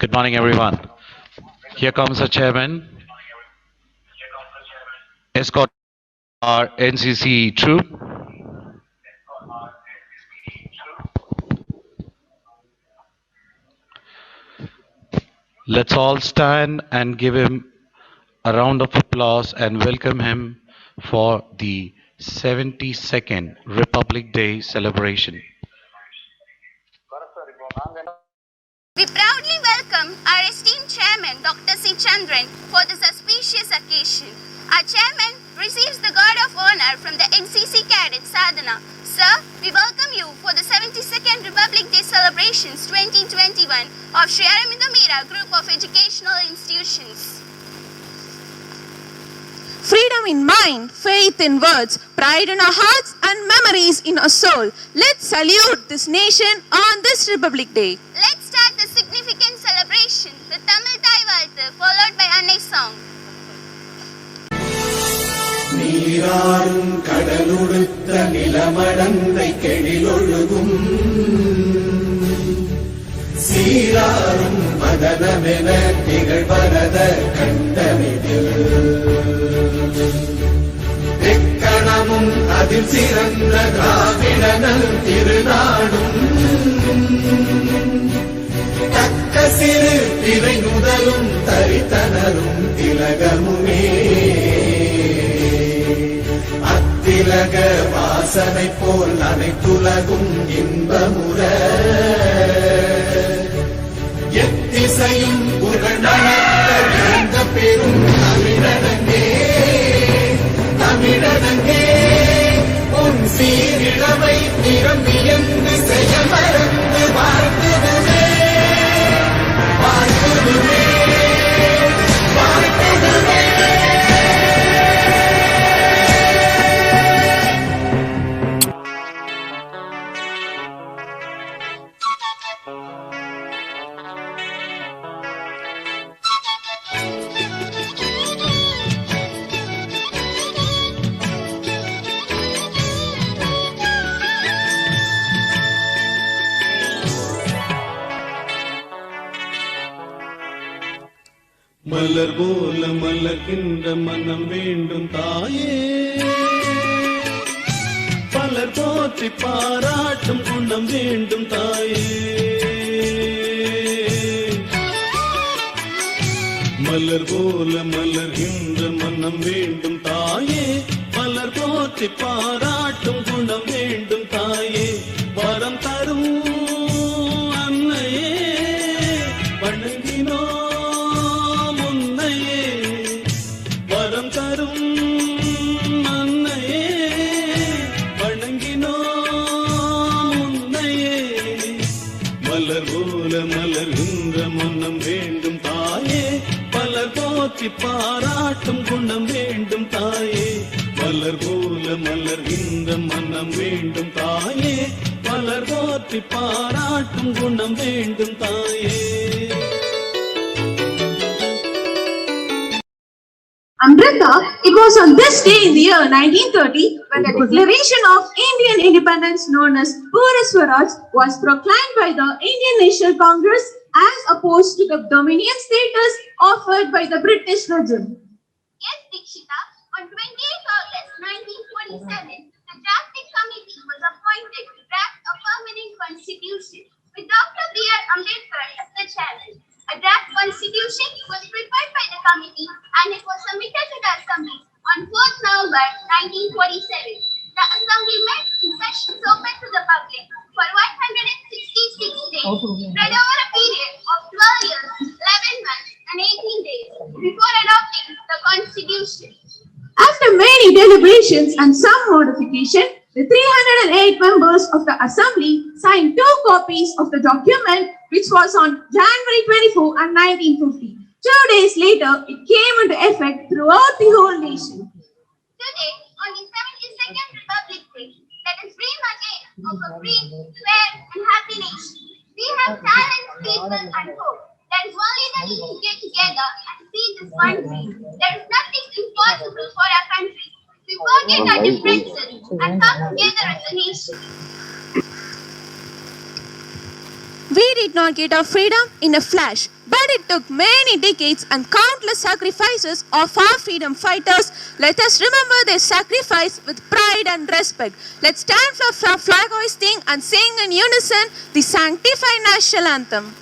Good morning, everyone. Here comes the chairman, escort our NCC troop. Let's all stand and give him a round of applause and welcome him for the 72nd Republic Day celebration. We proudly welcome our esteemed chairman, Dr. C. Chandran, for this auspicious occasion. Our chairman receives the Guard of Honor from the NCC Cadet Sadhana. Sir, we welcome you for the 72nd Republic Day celebrations 2021 of Sri Aurobindo Meera Group of Educational Institutions. Freedom in mind, faith in words, pride in our hearts and memories in our soul. Let's salute this nation on this Republic Day. Let's start the significant celebration with Tamil Thai Valthu followed by Annai song. நீராறும் கடலுடுத்த நிலமடந்தை கெழிலொழுகும் சீராறும் மதனமென திகழ்வரத கண்டமிதில் எக்கணமும் அதில் சிறந்த திராவிடனல் திருநாடும் தக்க சிறு திரை முதலும் தரித்தனரும் திலகமுமே அத்திலக வாசனை போல் அனைத்துலகும் இன்பமுற எத்திசையும் புகழ் நடந்த பெரும் தமிழனங்கே தமிழனங்கே உன் சீரிழமை நிரம்பியந்து செய்ய மறந்து வாழ்த்துதுமே வாழ்த்துதுமே வாழ்த்துதுமே. மலர் போல மலர்கின்ற மனம் வேண்டும் தாயே பலர் போற்றி பாராட்டும் குணம் வேண்டும் தாயே மலர் போல மலர்கின்ற மனம் வேண்டும் தாயே பலர் போற்றி பாராட்டும் குணம் வேண்டும் தாயே வரம் தரும் அன்னையே வணங்கினோ பாராட்டும் குணம் வேண்டும் தாயே மலர் போல மலர்கின்ற மனம் வேண்டும் தாயே மலர் போற்றி பாராட்டும் குணம் வேண்டும் தாயே. Amrita, it was on this day in the year 1930 when the Declaration of Indian Independence known as Pura Swaraj was proclaimed by the Indian National Congress as opposed to the dominion status offered by the British regime. Yes, Dikshita, on 28 August 1947, the drafting committee was appointed to draft a permanent constitution with Dr. B.R. Ambedkar as the chairman. A draft constitution was prepared by the committee and it was submitted to the Assembly on 4th November 1947. The Assembly met in sessions open to the public for 166 days, spread over a period of 12 years, 11 months and 18 days before adopting the Constitution. After many deliberations and some modification, the 308 members of the Assembly signed 2 copies of the document which was on January 24 and 1950. 2 days later, it came into effect throughout the whole nation. Today, on the 72nd Republic Day, let us dream again of a free, fair and happy nation. We have talent, people and hope. There is only the need to get together and see this country. There is nothing impossible for our country. We forget our differences and come together as a nation. We did not get our freedom in a flash, but but it took many decades and countless sacrifices of our freedom fighters. Let us remember their sacrifice with pride and respect. Let's stand for flag hoisting and sing in unison the sanctified national anthem.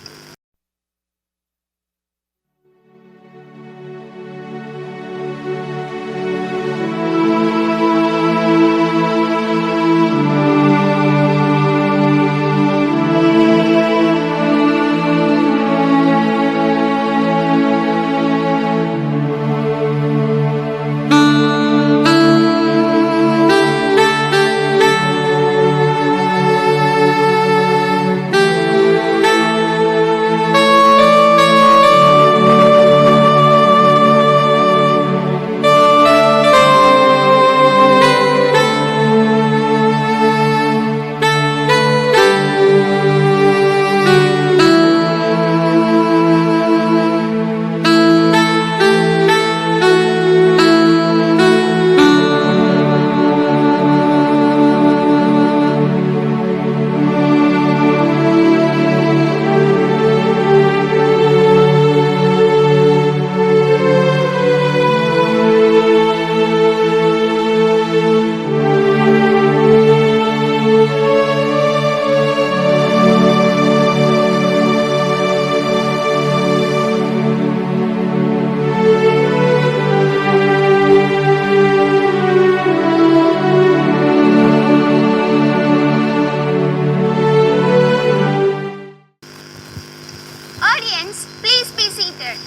Audience, please be seated.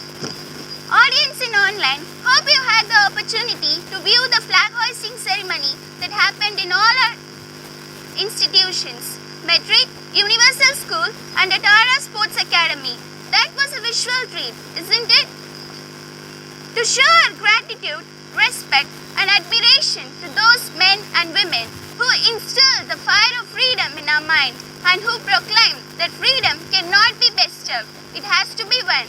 Audience in online, hope you had the opportunity to view the flag hoisting ceremony that happened in all our institutions, Metric, Universal School and Atara Sports Academy. That was a visual treat, isn't it? To show our gratitude, respect and admiration to those men and women who instilled the fire of freedom in our mind and who proclaimed that freedom cannot be bestowed, it has to be won.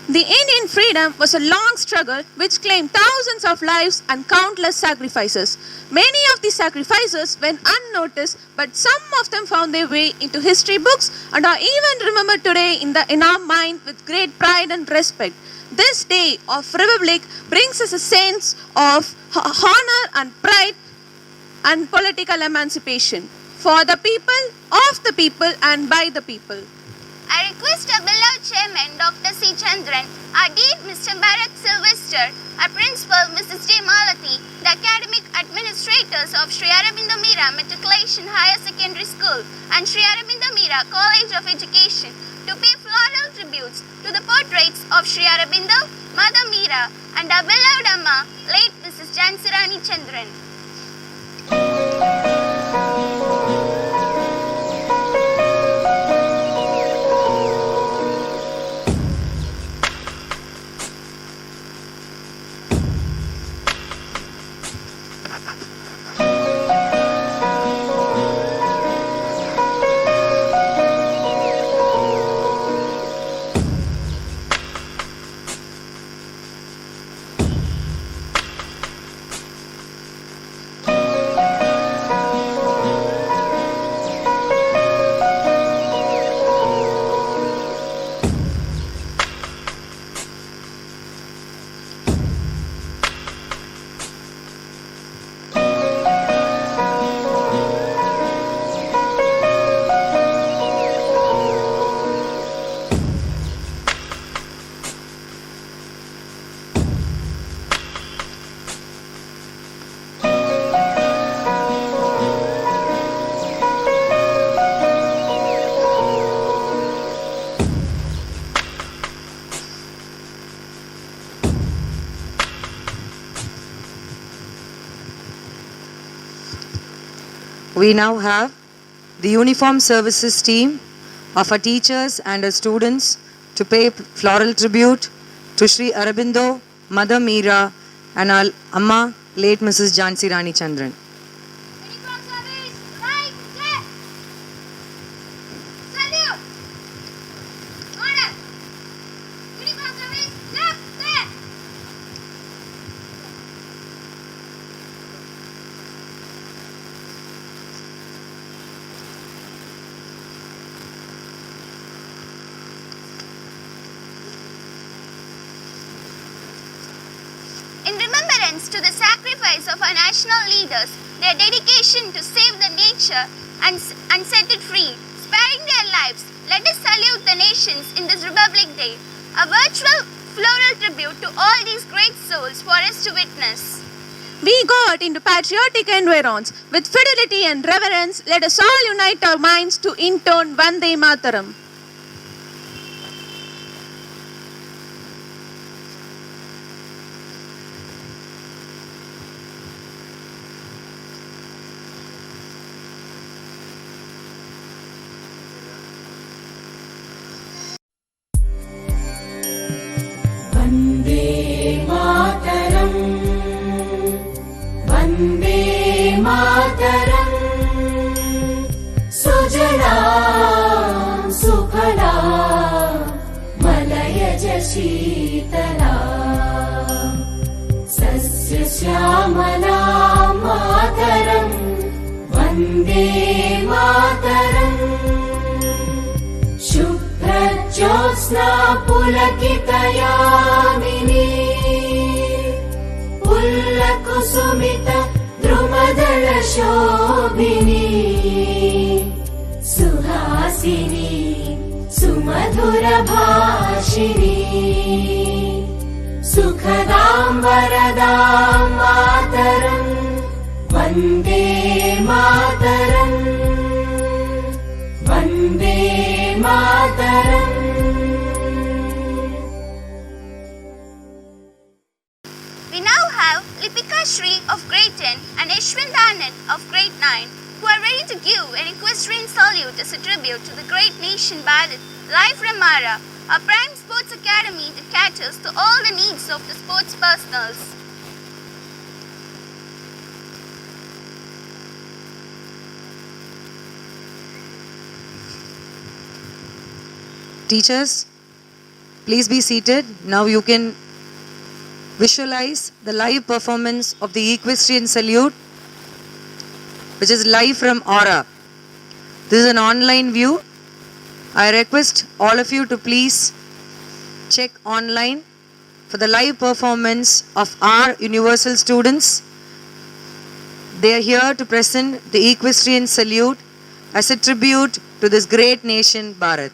The Indian freedom was a long struggle which claimed thousands of lives and countless sacrifices. Many of these sacrifices went unnoticed, but some of them found their way into history books and are even remembered today in our mind with great pride and respect. This day of Republic brings us a sense of honor and pride and political emancipation for the people, of the people and by the people. I request our beloved Chairman Dr. C. Chandran, our Dean Mr. Bharat Sylvester, our Principal Mrs. J. Malati, the academic administrators of Sri Aurobindo Mira Matriculation Higher Secondary School and Sri Aurobindo Mira College of Education to pay floral tributes to the portraits of Sri Aurobindo, Mother Mira and our beloved Amma, late Mrs. Jhansi Rani Chandran. We now have the uniform services team of our teachers and our students to pay floral tribute to Sri Aurobindo, Mother Meera and our Amma, late Mrs. Jhansi Rani Chandran. Uniform service, right, left. Salute. Order. Uniform service, left, left. reverence to the sacrifice of our national leaders, their dedication to save the nature and set it free, sparing their lives, let us salute the nations in this Republic Day. A virtual floral tribute to all these great souls for us to witness. We got into patriotic environs. With fidelity and reverence, let us all unite our minds to intone Vande Mataram. Vande Mataram Vande Mataram Sujala Suphala मलयज Sheetla सस्यश्यामला Mataram Vande Mataram शुभ्रज्योत्स्ना पुलकितयामिनी पुल्लकुसुमित द्रुमदलशोभिनी Suhasini सुमधुरभाषिणी सुखदां वरदां Mataram Vande Mataram Vande Mataram We now have Lipika Shri of Grade 10 and Ashwin Anand of Grade 9 who are ready to give an equestrian salute as a tribute to the great nation Bharat, live from Mara, a prime sports academy that caters to all the needs of the sports personals. Teachers, please be seated. Now you can visualize the live performance of the equestrian salute, which is live from Aura. This is an online view. I request all of you to please check online for the live performance of our universal students. They are here to present the equestrian salute as a tribute to this great nation, Bharat.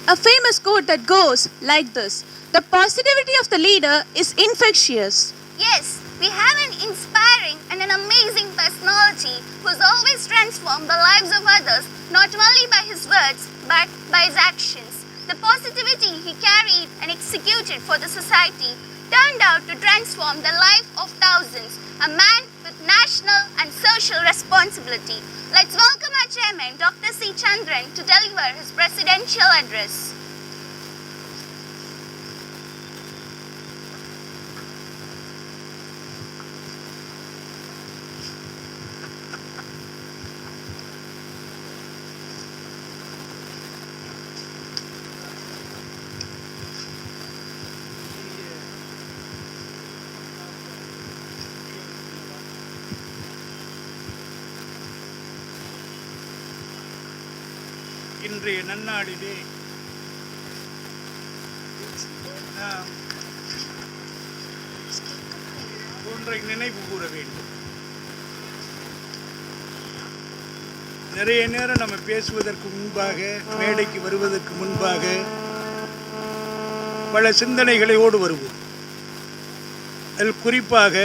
A famous quote that goes like this: "The positivity of the leader is infectious." Yes, we have an inspiring and an amazing personality who has always transformed the lives of others, not only by his words, but by his actions. The positivity he carried and executed for the society turned out to transform the life of thousands, a man with national and social responsibility. Let's welcome our chairman, Dr. C. Chandran, to deliver his presidential address. இன்றைய நன்னாளிலே நாம் ஒன்றை நினைவு கூற வேண்டும். நிறைய நேரம் நம்ம பேசுவதற்கு முன்பாக, மேடைக்கு வருவதற்கு முன்பாக பல சிந்தனைகளோடு வருவோம். அதில் குறிப்பாக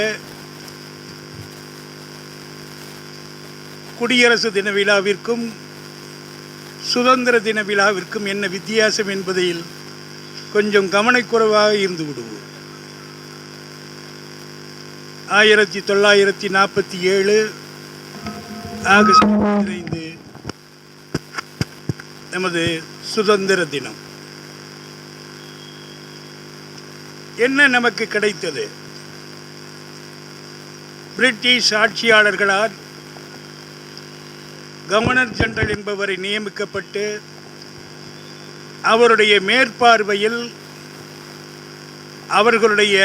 குடியரசு தின விழாவிற்கும் சுதந்திர தின விழாவிற்கும் என்ன வித்தியாசம் என்பதில் கொஞ்சம் கவனக்குறைவாக இருந்து விடுவோம். 1947 ஆகஸ்ட் 15 நமது சுதந்திர தினம். என்ன நமக்கு கிடைத்தது? பிரிட்டிஷ் ஆட்சியாளர்களால் கவர்னர் ஜெனரல் என்பவரை நியமிக்கப்பட்டு அவருடைய மேற்பார்வையில் அவர்களுடைய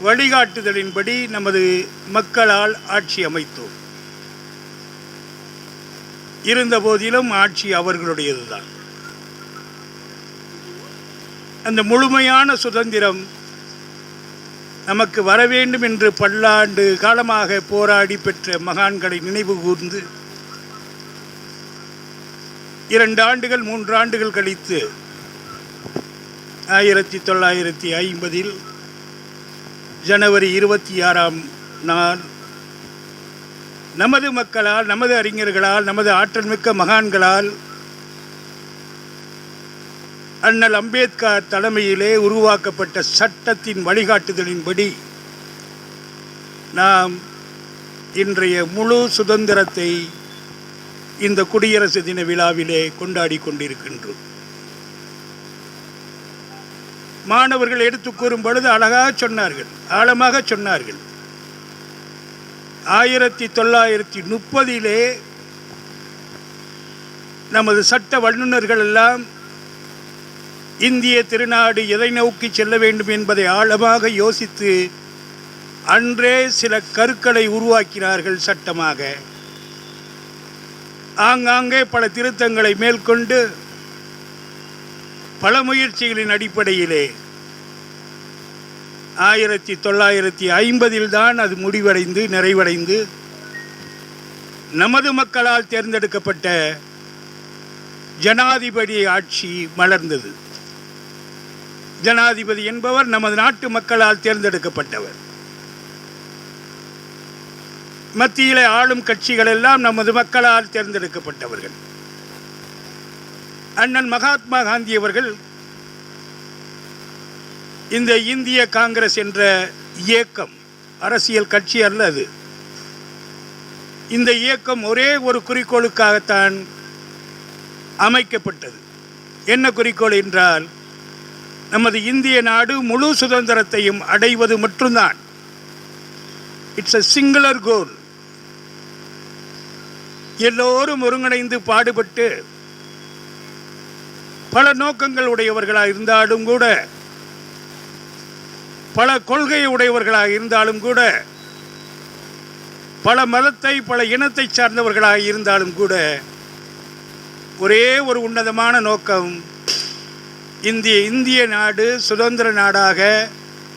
வழிகாட்டுதலின்படி நமது மக்களால் ஆட்சி அமைத்தோம். இருந்த போதிலும் ஆட்சி அவர்களுடையதுதான். அந்த முழுமையான சுதந்திரம் நமக்கு வர வேண்டும் என்று பல்லாண்டு காலமாக போராடி பெற்ற மகான்களை நினைவு கூர்ந்து 2 ஆண்டுகள் 3 ஆண்டுகள் கழித்து 1950 ஜனவரி 26ஆம் நாள் நமது மக்களால், நமது அறிஞர்களால், நமது ஆற்றல் மிக்க மகான்களால் அண்ணல் அம்பேத்கர் தலைமையிலே உருவாக்கப்பட்ட சட்டத்தின் வழிகாட்டுதலின்படி நாம் இன்றைய முழு சுதந்திரத்தை இந்த குடியரசு தின விழாவிலே கொண்டாடி கொண்டிருக்கின்றோம். மாணவர்கள் எடுத்து கூறும் பொழுது அழகாக சொன்னார்கள், ஆழமாக சொன்னார்கள். 1930 நமது சட்ட வல்லுநர்கள் எல்லாம் இந்திய திருநாடு எதை நோக்கி செல்ல வேண்டும் என்பதை ஆழமாக யோசித்து அன்றே சில கருக்களை உருவாக்கினார்கள். சட்டமாக ஆங்காங்கே பல திருத்தங்களை மேற்கொண்டு பல முயற்சிகளின் அடிப்படையிலே 1950 தான் அது முடிவடைந்து நிறைவடைந்து நமது மக்களால் தேர்ந்தெடுக்கப்பட்ட ஜனாதிபதி ஆட்சி மலர்ந்தது. ஜனாதிபதி என்பவர் நமது நாட்டு மக்களால் தேர்ந்தெடுக்கப்பட்டவர். மத்தியிலே ஆளும் கட்சிகள் எல்லாம் நமது மக்களால் தேர்ந்தெடுக்கப்பட்டவர்கள். அண்ணன் மகாத்மா காந்தி அவர்கள் இந்த இந்திய காங்கிரஸ் என்ற இயக்கம் அரசியல் கட்சி அல்ல. அது இந்த இயக்கம் ஒரே ஒரு குறிக்கோளுக்காகத்தான் அமைக்கப்பட்டது. என்ன குறிக்கோள் என்றால், நமது இந்திய நாடு முழு சுதந்திரத்தையும் அடைவது மட்டும்தான். It's a singular goal. எல்லோரும் ஒருங்கிணைந்து பாடுபட்டு பல நோக்கங்கள் உடையவர்களாக இருந்தாலும் கூட, பல கொள்கை உடையவர்களாக இருந்தாலும் கூட, பல மதத்தை பல இனத்தை சார்ந்தவர்களாக இருந்தாலும் கூட, ஒரே ஒரு உன்னதமான நோக்கம், இந்திய நாடு சுதந்திர நாடாக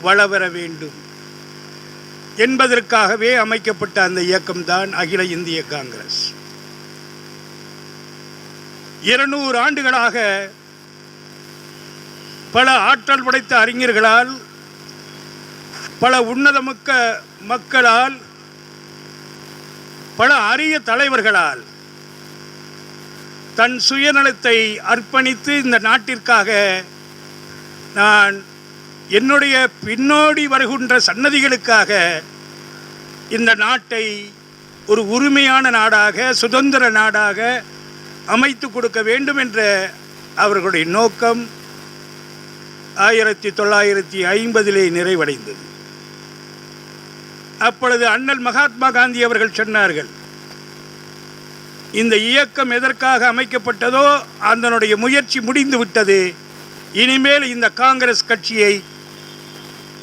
வளர வேண்டும் என்பதற்காகவே அமைக்கப்பட்ட அந்த இயக்கம்தான் அகில இந்திய காங்கிரஸ். 200 ஆண்டுகளாக பல ஆற்றல் படைத்த அறிஞர்களால், பல உன்னதமிக்க மக்களால், பல அரிய தலைவர்களால் தன் சுயநலத்தை அர்ப்பணித்து இந்த நாட்டிற்காக நான் என்னுடைய பின்னோடி வருகின்ற சன்னதிகளுக்காக இந்த நாட்டை ஒரு உரிமையான நாடாக, சுதந்திர நாடாக அமைத்து கொடுக்க வேண்டும் என்ற அவர்களுடைய நோக்கம் 1950 நிறைவடைந்தது. அப்பொழுது அண்ணல் மகாத்மா காந்தி அவர்கள் சொன்னார்கள், இந்த இயக்கம் எதற்காக அமைக்கப்பட்டதோ அதனுடைய முயற்சி முடிந்து விட்டது. இனிமேல் இந்த காங்கிரஸ் கட்சியை,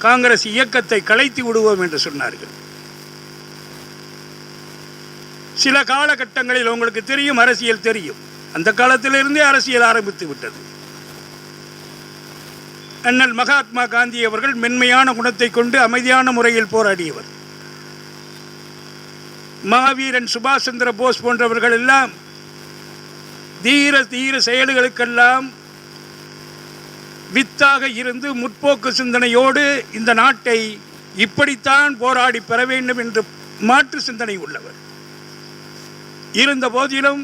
காங்கிரஸ் இயக்கத்தை கலைத்து விடுவோம் என்று சொன்னார்கள். சில காலகட்டங்களில் உங்களுக்கு தெரியும், அரசியல் தெரியும், அந்த காலத்திலிருந்தே அரசியல் ஆரம்பித்து விட்டது. அண்ணல் மகாத்மா காந்தி அவர்கள் மென்மையான குணத்தை கொண்டு அமைதியான முறையில் போராடியவர். மாவீரன் சுபாஷ் சந்திர போஸ் போன்றவர்கள் எல்லாம் தீர தீர செயல்களுக்கெல்லாம் வித்தாக இருந்து முற்போக்கு சிந்தனையோடு இந்த நாட்டை இப்படித்தான் போராடி பெற வேண்டும் என்று மாற்று சிந்தனை உள்ளவர். இருந்த போதிலும்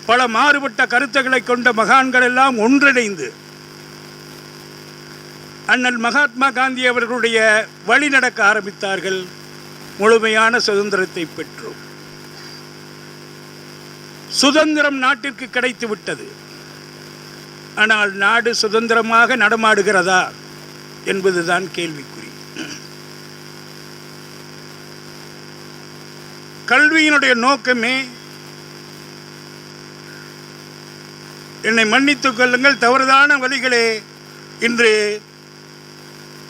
பல மாறுபட்ட கருத்துக்களை கொண்ட மகான்கள் எல்லாம் ஒன்றிணைந்து அண்ணல் மகாத்மா காந்தி அவர்களுடைய வழி நடக்க ஆரம்பித்தார்கள். முழுமையான சுதந்திரத்தை பெற்றோம். சுதந்திரம் நாட்டிற்கு கிடைத்து விட்டது. ஆனால் நாடு சுதந்திரமாக நடமாடுகிறதா என்பதுதான் கேள்விக்குறி. கல்வியினுடைய நோக்கமே, என்னை மன்னித்துக் கொள்ளுங்கள், தவறுதான வழிகளே இன்று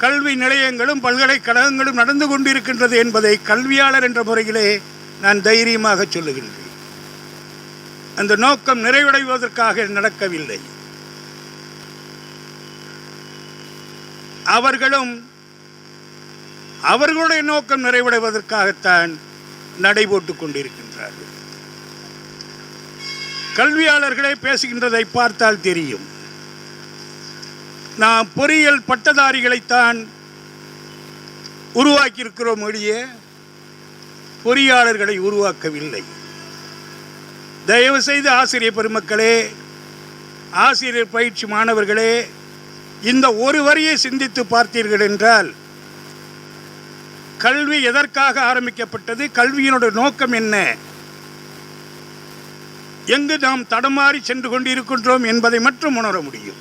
கல்வி நிலையங்களும் பல்கலைக்கழகங்களும் நடந்து கொண்டிருக்கின்றது என்பதை கல்வியாளர் என்ற முறையிலே நான் தைரியமாக சொல்லுகின்றேன். அந்த நோக்கம் நிறைவடைவதற்காக நடக்கவில்லை. அவர்களும் அவர்களுடைய நோக்கம் நிறைவடைவதற்காகத்தான் நடைபோட்டுக் கொண்டிருக்கின்றார்கள். கல்வியாளர்களே பேசுகின்றதை பார்த்தால் தெரியும். நாம் பொறியியல் பட்டதாரிகளைத்தான் உருவாக்கியிருக்கிறோம் ஒழிய பொறியாளர்களை உருவாக்கவில்லை. தயவு செய்து ஆசிரியர் பெருமக்களே, ஆசிரியர் பயிற்சி மாணவர்களே, இந்த ஒரு வரியை சிந்தித்து பார்த்தீர்கள் என்றால், கல்வி எதற்காக ஆரம்பிக்கப்பட்டது, கல்வியினுடைய நோக்கம் என்ன, எங்கு நாம் தடமாறி சென்று கொண்டிருக்கின்றோம் என்பதை மட்டும் உணர முடியும்.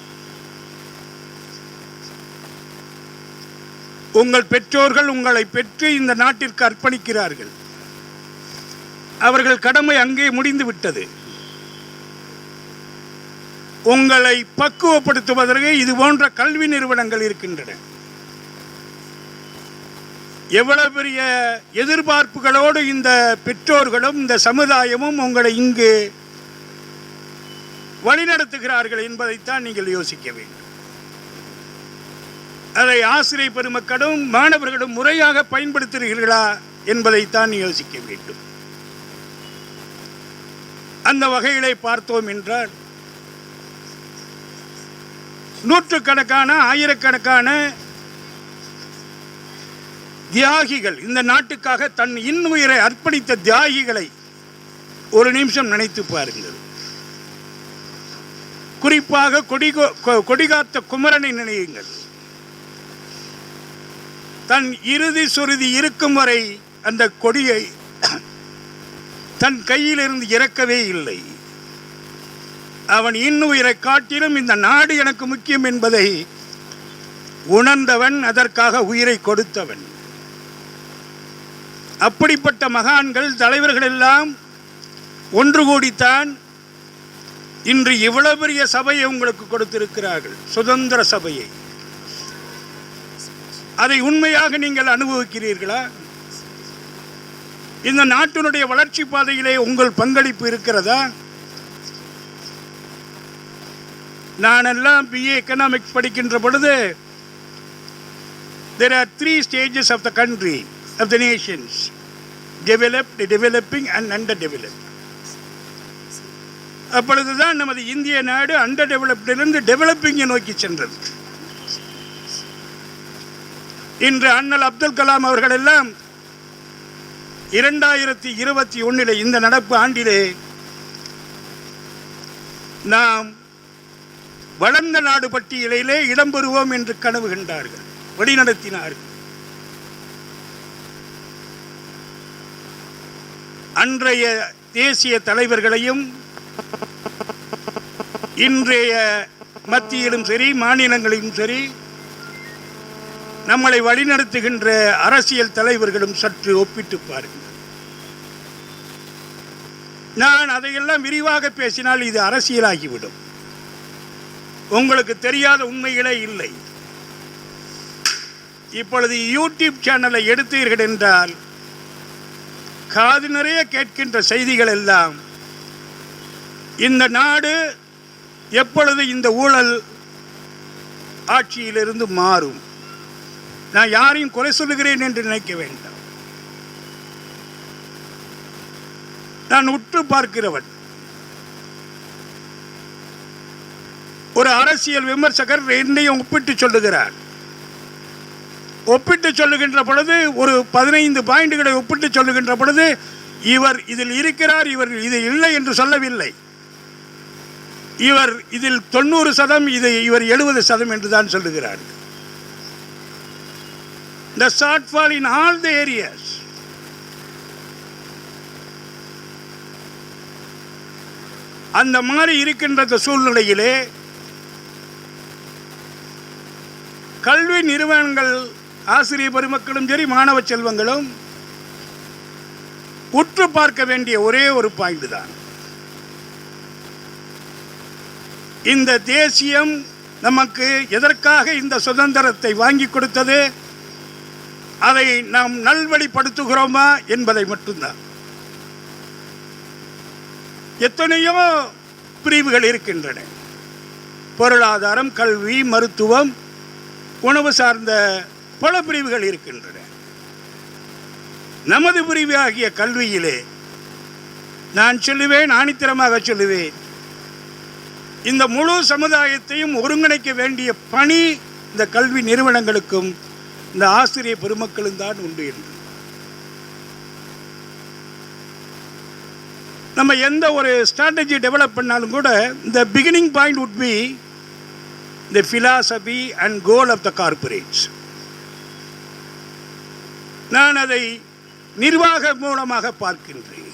உங்கள் பெற்றோர்கள் உங்களை பெற்று இந்த நாட்டிற்கு அர்ப்பணிக்கிறார்கள். அவர்கள் கடமை அங்கே முடிந்து விட்டது. உங்களை பக்குவப்படுத்துவதற்கு இது போன்ற கல்வி நிறுவனங்கள் இருக்கின்றன. எவ்வளவு பெரிய எதிர்பார்ப்புகளோடு இந்த பெற்றோர்களும் இந்த சமுதாயமும் உங்களை இங்கு வழிநடத்துகிறார்கள் என்பதைத்தான் நீங்கள் யோசிக்க வேண்டும். அதை ஆசிரியர் பெருமக்களும் மாணவர்களும் முறையாக பயன்படுத்துகிறீர்களா என்பதைத்தான் யோசிக்க வேண்டும். அந்த வகையிலே பார்த்தோம் என்றால், நூற்றுக்கணக்கான ஆயிரக்கணக்கான தியாகிகள், இந்த நாட்டுக்காக தன் இன்னுயிரை அர்ப்பணித்த தியாகிகளை ஒரு நிமிஷம் நினைத்து பாருங்கள். குறிப்பாக கொடிகாத்த குமரனை நினையுங்கள். தன் இறுதி சுருதி இருக்கும் வரை அந்த கொடியை தன் கையிலிருந்து இறக்கவே இல்லை. அவன் இன்னுயிரை காட்டிலும் இந்த நாடு எனக்கு முக்கியம் என்பதை உணர்ந்தவன், அதற்காக உயிரை கொடுத்தவன். அப்படிப்பட்ட மகான்கள், தலைவர்கள் எல்லாம் ஒன்று கூடித்தான் இன்று இவ்வளவு பெரிய சபையை உங்களுக்கு கொடுத்திருக்கிறார்கள், சுதந்திர சபையை. அதை உண்மையாக நீங்கள் அனுபவிக்கிறீர்களா? இந்த நாட்டினுடைய வளர்ச்சி பாதையிலே உங்கள் பங்களிப்பு இருக்கிறதா? நானெல்லாம் BA எக்கனாமிக்ஸ் படிக்கின்ற பொழுது, there are 3 stages of the country, of the nations: developed, developing and underdeveloped. அப்பொழுதுதான் நமது இந்திய நாடு அண்டர் டெவலப்டிலிருந்து டெவலப்பிங்கை நோக்கி சென்றது. இன்று அண்ணல் அப்துல் கலாம் அவர்கள் எல்லாம் 2021 இந்த நடப்பு ஆண்டிலே நாம் வளர்ந்த நாடு பட்டியலிலே இடம்பெறுவோம் என்று கனவு கண்டார்கள், வழிநடத்தினார்கள். அன்றைய தேசிய தலைவர்களையும் இன்றைய மத்தியிலும் சரி மாநிலங்களிலும் சரி நம்மளை வழிநடத்துகின்ற அரசியல் தலைவர்களும் சற்று ஒப்பிட்டு பாருங்கள். நான் அதையெல்லாம் விரிவாக பேசினால் இது அரசியலாகிவிடும். உங்களுக்கு தெரியாத உண்மைகளே இல்லை. இப்பொழுது யூடியூப் சேனலை எடுத்தீர்கள் என்றால் காது நிறைய கேட்கின்ற செய்திகள் எல்லாம் இந்த நாடு எப்பொழுது இந்த ஊழல் ஆட்சியிலிருந்து மாறும்? நான் யாரையும் குறை சொல்லுகிறேன் என்று நினைக்க வேண்டாம். நான் உற்று பார்க்கிறவன். ஒரு அரசியல் விமர்சகர் என்னையும் ஒப்பிட்டு சொல்லுகிறார். ஒப்பிட்டு சொல்லுகின்ற பொழுது ஒரு 15 பாயிண்டுகளை ஒப்பிட்டு சொல்லுகின்ற பொழுது இவர் இதில் இருக்கிறார், இவர் இது இல்லை என்று சொல்லவில்லை. இவர் இதில் 90%, இவர் 70% என்று தான் சொல்லுகிறார். The shortfall in all the areas. அந்த மாதிரி இருக்கின்ற சூழ்நிலையிலே கல்வி நிறுவனங்கள், ஆசிரியர் பெருமக்களும் சரி, மாணவ செல்வங்களும் உற்று பார்க்க வேண்டிய ஒரே ஒரு பாயிண்ட் தான், இந்த தேசியம் நமக்கு எதற்காக இந்த சுதந்திரத்தை வாங்கி கொடுத்தது, அதை நாம் நல்வழிப்படுத்துகிறோமா என்பதை மட்டும்தான். எத்தனையோ பிரிவுகள் இருக்கின்றன. பொருளாதாரம், கல்வி, மருத்துவம், உணவு சார்ந்த பல பிரிவுகள் இருக்கின்றன. நமது பிரிவு ஆகிய கல்வியிலே நான் சொல்லுவேன், ஆணித்தரமாக சொல்லுவேன், இந்த முழு சமுதாயத்தையும் ஒருங்கிணைக்க வேண்டிய பணி இந்த கல்வி நிறுவனங்களுக்கும் இந்த ஆசிரியர் பெருமக்களும் தான் உண்டு என்று. நம்ம எந்த ஒரு ஸ்ட்ராட்டஜி டெவலப் பண்ணாலும் கூட இந்த beginning point would be the philosophy and goal of the corporates. நான் அதை நிர்வாக மூலமாக பார்க்கின்றேன்.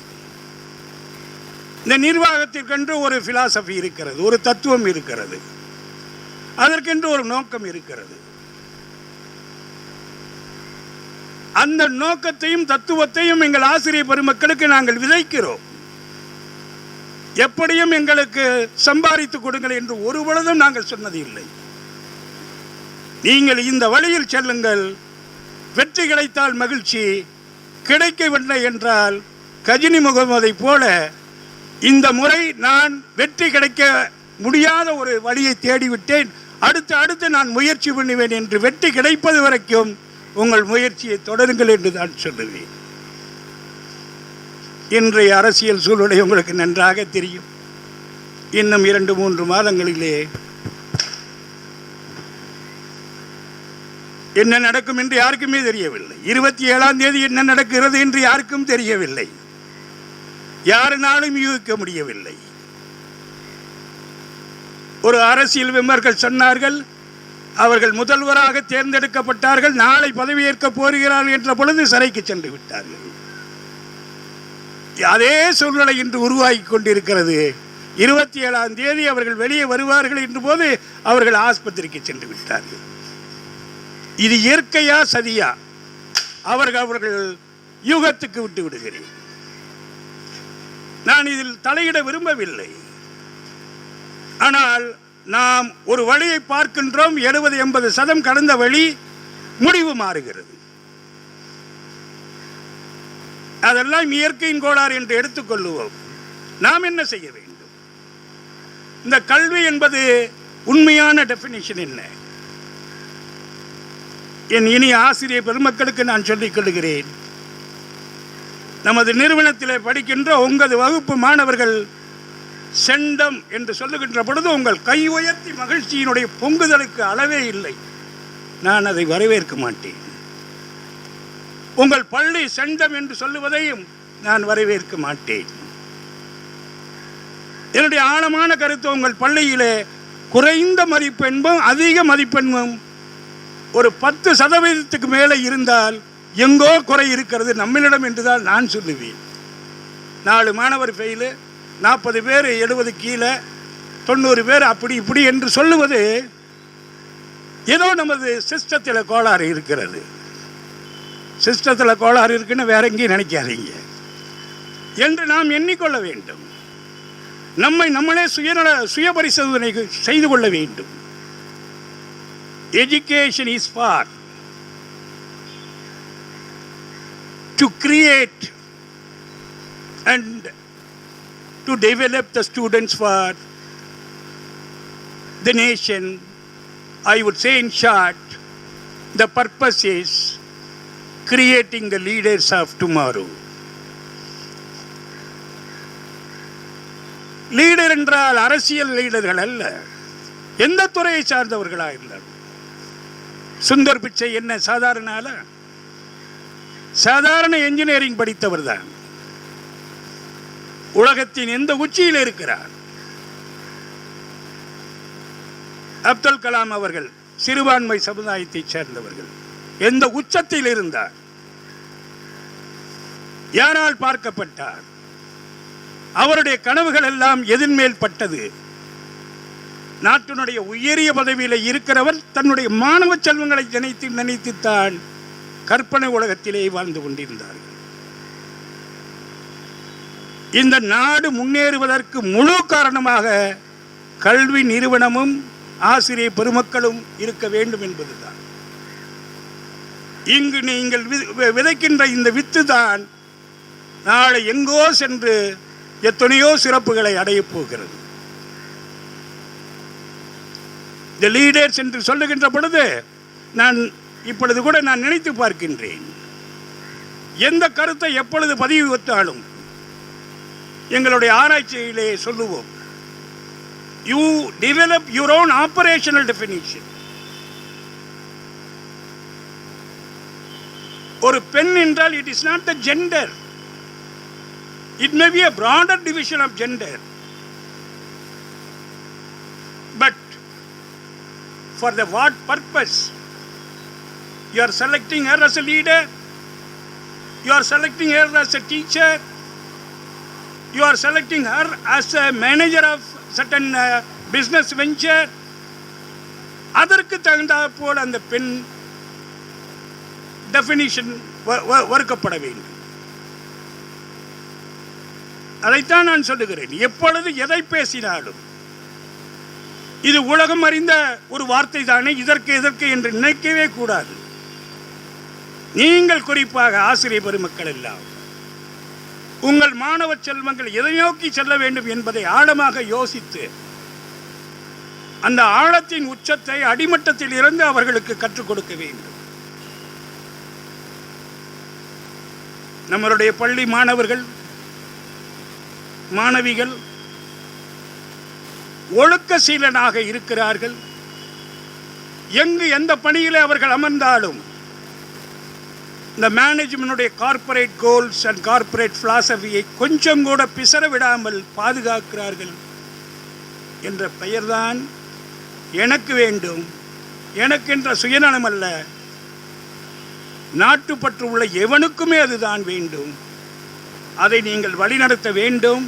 இந்த நிர்வாகத்திற்கென்று ஒரு philosophy இருக்கிறது, ஒரு தத்துவம் இருக்கிறது, அதற்கென்று ஒரு நோக்கம் இருக்கிறது. அந்த நோக்கத்தையும் தத்துவத்தையும் எங்கள் ஆசிரியர் பெருமக்களுக்கு நாங்கள் விதைக்கிறோம். எப்படியும் எங்களுக்கு சம்பாதித்து கொடுங்கள் என்று ஒரு பொழுதும் நாங்கள் சொன்னது இல்லை. நீங்கள் இந்த வழியில் செல்லுங்கள், வெற்றி கிடைத்தால் மகிழ்ச்சி, கிடைக்கவில்லை என்றால் கஜினி முகமதை போல இந்த முறை நான் வெற்றி கிடைக்க முடியாத ஒரு வழியை தேடிவிட்டேன், அடுத்து நான் முயற்சி பண்ணுவேன் என்று வெற்றி கிடைப்பது வரைக்கும் உங்கள் முயற்சியை தொடருங்கள் என்று தான் சொல்லுவேன். இன்றைய அரசியல் சூழ்நிலை உங்களுக்கு நன்றாக தெரியும். இன்னும் 2-3 மாதங்களிலே என்ன நடக்கும் என்று யாருக்குமே தெரியவில்லை. 27ஆம் தேதி என்ன நடக்கிறது என்று யாருக்கும் தெரியவில்லை, யாருனாலும் யூகிக்க முடியவில்லை. ஒரு அரசியல் விமர்சகர் சொன்னார்கள், அவர்கள் முதல்வராக தேர்ந்தெடுக்கப்பட்டார்கள், நாளை பதவியேற்க போகிறார்கள் என்ற பொழுது சிறைக்கு சென்று விட்டார்கள். அதே சூழ்நிலை இன்று உருவாகி கொண்டிருக்கிறது. 27ஆம் தேதி அவர்கள் வெளியே வருவார்கள் என்ற போது அவர்கள் ஆஸ்பத்திரிக்கு சென்று விட்டார்கள். இது இயற்கையா சதியா? அவர்கள் யூகத்துக்கு விட்டு விடுகிறேன். நான் இதில் தலையிட விரும்பவில்லை. ஆனால் நாம் ஒரு வழியை பார்க்கின்றோம், 70-80% கடந்த வழி, முடிவு மாறுகிறது. அதெல்லாம் இயற்கையின் கோளாறு என்று எடுத்துக்கொள்ளுவோம். நாம் என்ன செய்ய வேண்டும்? இந்த கல்வி என்பது உண்மையான டெஃபினிஷன் என்ன? என் இனிய ஆசிரியர் பெருமக்களுக்கு நான் சொல்லிக் கொள்கிறேன், நமது நிறுவனத்தில் படிக்கின்ற உங்களது வகுப்பு மாணவர்கள் செண்டம் என்று சொல்லுகின்ற பொழுது உங்கள் கை உயர்த்தி மகிழ்ச்சியினுடைய பொங்குதலுக்கு அளவே இல்லை. நான் அதை வரவேற்க மாட்டேன். உங்கள் பள்ளி செண்டம் என்று சொல்லுவதையும் நான் வரவேற்க மாட்டேன். என்னுடைய ஆழமான கருத்து, உங்கள் பள்ளியிலே குறைந்த மதிப்பெண்ணும் அதிக மதிப்பெண்ணும் ஒரு 10% மேலே இருந்தால் எங்கோ குறை இருக்கிறது நம்மளிடம் என்றுதான் நான் சொல்லுவேன். 4 மாணவர் ஃபெயிலு, 40 பேர் 70 கீழே, 90 பேர் அப்படி இப்படி என்று சொல்லுவது ஏதோ நமது சிஸ்டத்தில் கோளாறு இருக்கிறது. சிஸ்டத்தில் கோளாறு இருக்குன்னு வேற எங்கேயும் நினைக்காதீங்க என்று நாம் எண்ணிக்கொள்ள வேண்டும். நம்மளே சுய பரிசோதனை செய்து கொள்ள வேண்டும். Education is for to create and to develop the students for the nation. I would say in short, the purpose is creating the leaders of tomorrow. Leader என்றால் அரசியல் லீடர்கள் அல்ல, எந்த துறையை சார்ந்தவர்களாக இருந்தாலும். சுந்தர் பிச்சை என்ன சாதாரண ஆள? சாதாரண என்ஜினியரிங் படித்தவர் தான். உலகத்தின் எந்த உச்சியில் இருக்கிறார். அப்துல் கலாம் அவர்கள் சிறுபான்மை சமுதாயத்தை சேர்ந்தவர்கள், எந்த உச்சத்தில் இருந்தார், யாரால் பார்க்கப்பட்டார், அவருடைய கனவுகள் எல்லாம் எதின் மேல் பட்டது. நாட்டினுடைய உயரிய பதவியில் இருக்கிறவர் தன்னுடைய மாணவ செல்வங்களை நினைத்துத்தான் கற்பனை உலகத்திலே வாழ்ந்து கொண்டிருந்தார்கள். இந்த நாடு முன்னேறுவதற்கு முழு காரணமாக கல்வி நிறுவனமும் ஆசிரியர் பெருமக்களும் இருக்க வேண்டும் என்பதுதான். இங்கு நீங்கள் விதைக்கின்ற இந்த வித்து தான் நாளை எங்கோ சென்று எத்தனையோ சிறப்புகளை அடையப் போகிறது. தி லீடர்ஸ் என்று சொல்லுகின்ற பொழுது நான் இப்பொழுது கூட நான் நினைத்து பார்க்கின்றேன், எந்த கருத்தை எப்பொழுது பதிவு வைத்தாலும் எங்களுடைய ஆராய்ச்சியிலே சொல்லுவோம், you develop your own operational definition. ஒரு பெண் என்றால் it is not the gender. It may be a broader division of gender, but for the what purpose? You are selecting her as a leader, you are selecting her as a teacher, you are selecting her as a manager of certain business venture. அதற்கு தகுந்தாற் போல் அந்த பெண் definition வகுக்கப்பட வேண்டும். அதைத்தான் நான் சொல்லுகிறேன். எப்பொழுது எதை பேசினாலும் இது உலகம் அறிந்த ஒரு வார்த்தை தானே, இதற்கு என்று நினைக்கவே கூடாது. நீங்கள் குறிப்பாக ஆசிரியர் பெருமக்கள் எல்லாம் உங்கள் மாணவ செல்வங்கள் எதை நோக்கி செல்ல வேண்டும் என்பதை ஆழமாக யோசித்து அந்த ஆழத்தின் உச்சத்தை அடிமட்டத்தில் இருந்து அவர்களுக்கு கற்றுக் கொடுக்க வேண்டும். நம்மளுடைய பள்ளி மாணவர்கள் மாணவிகள் ஒழுக்க சீலனாக இருக்கிறார்கள். எங்கு எந்த பணியிலே அவர்கள் அமர்ந்தாலும் இந்த மேனேஜ்மென்னுடைய கார்ப்பரேட் கோல்ஸ் அண்ட் கார்ப்பரேட் பிலாசபியை கொஞ்சம் கூட பிசற விடாமல் பாதுகாக்கிறார்கள் என்ற பெயர்தான் எனக்கு வேண்டும். எனக்கென்ற சுயநலம் அல்ல, நாட்டுப்பற்று உள்ள எவனுக்குமே அதுதான் வேண்டும். அதை நீங்கள் வழிநடத்த வேண்டும்.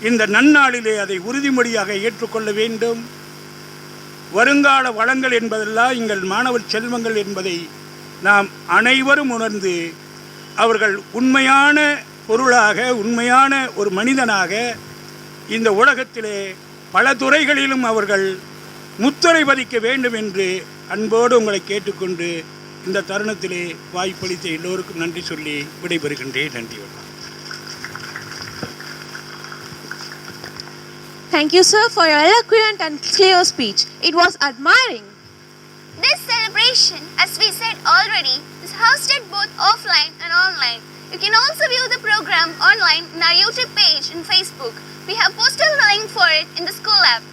இந்த நன்னாளிலே அதை உறுதிமொழியாக ஏற்றுக்கொள்ள வேண்டும். வருங்கால வளங்கள் என்பதெல்லாம் எங்கள் மாணவ செல்வங்கள் என்பதை நாம் அனைவரும் உணர்ந்து அவர்கள் உண்மையான பொருளாக, உண்மையான ஒரு மனிதனாக இந்த உலகத்திலே பல துறைகளிலும் அவர்கள் முத்திரை பதிக்க வேண்டும் என்று அன்போடு உங்களை கேட்டுக்கொண்டு இந்த தருணத்திலே வாய்ப்பளித்த எல்லோருக்கும் நன்றி சொல்லி விடைபெறுகின்றேன். நன்றி. Thank you, sir, for your eloquent and clear speech. It was admiring. This celebration, as we said already, is hosted both offline and online. You can also view the program online in our YouTube page and Facebook. We have posted the link for it in the school app.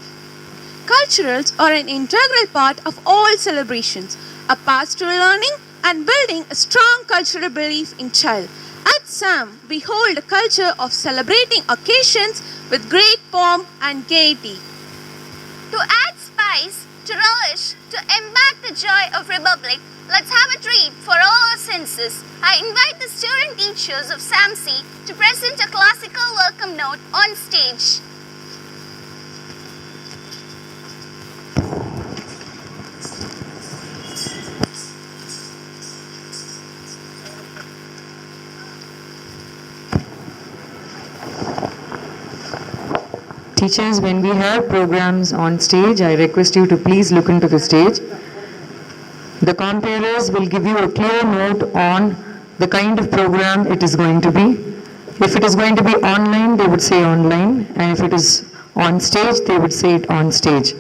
Culturals are an integral part of all celebrations, a path to learning and building a strong cultural belief in child. At SAM, we hold a culture of celebrating occasions with great pomp and gaiety. To add spice, to relish, to embark the joy of Republic, let's have a treat for all our senses. I invite the student teachers of SAMC to present a classical welcome note on stage. Teachers, when we have programs on stage, I request you to please look into the stage. The comparators will give you a clear note on the kind of program it is going to be. If it is going to be online, they would say online, and if it is on stage, they would say it on stage.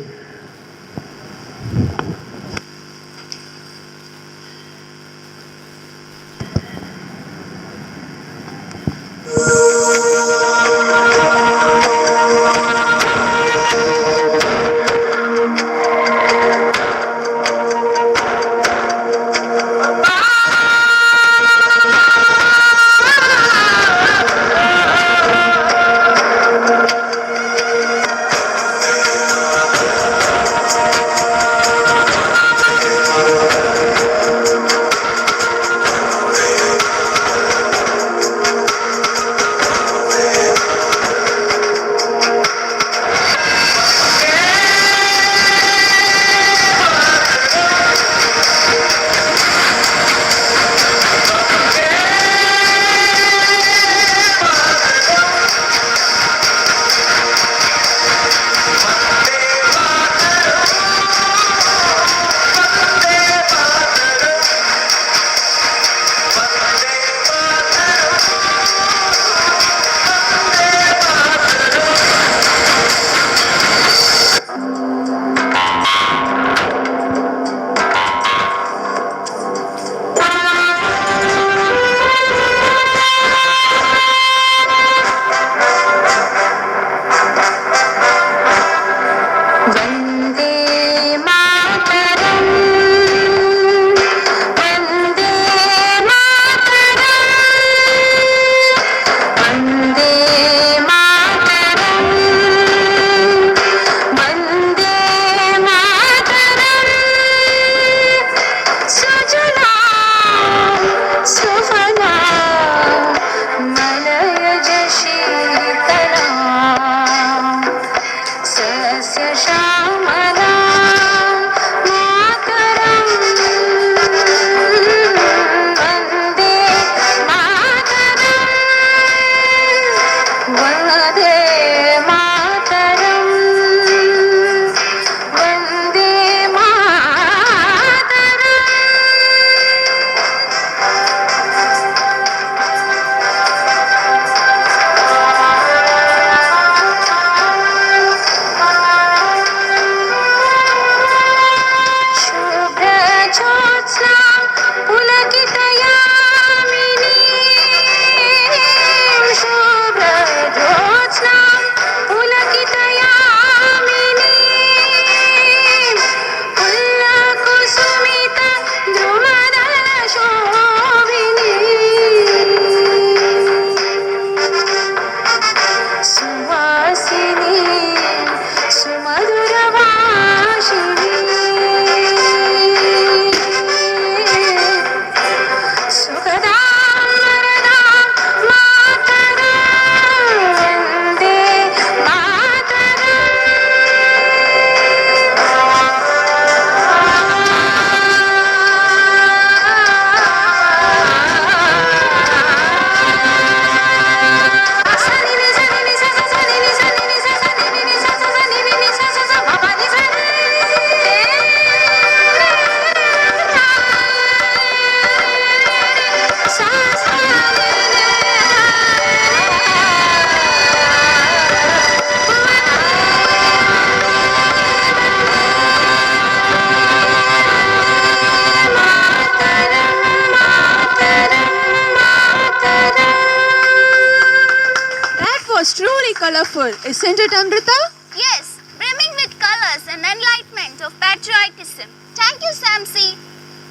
Colorful, isn't it, Amrita? Yes, brimming with colors and enlightenment of patriotism. Thank you, Samsi.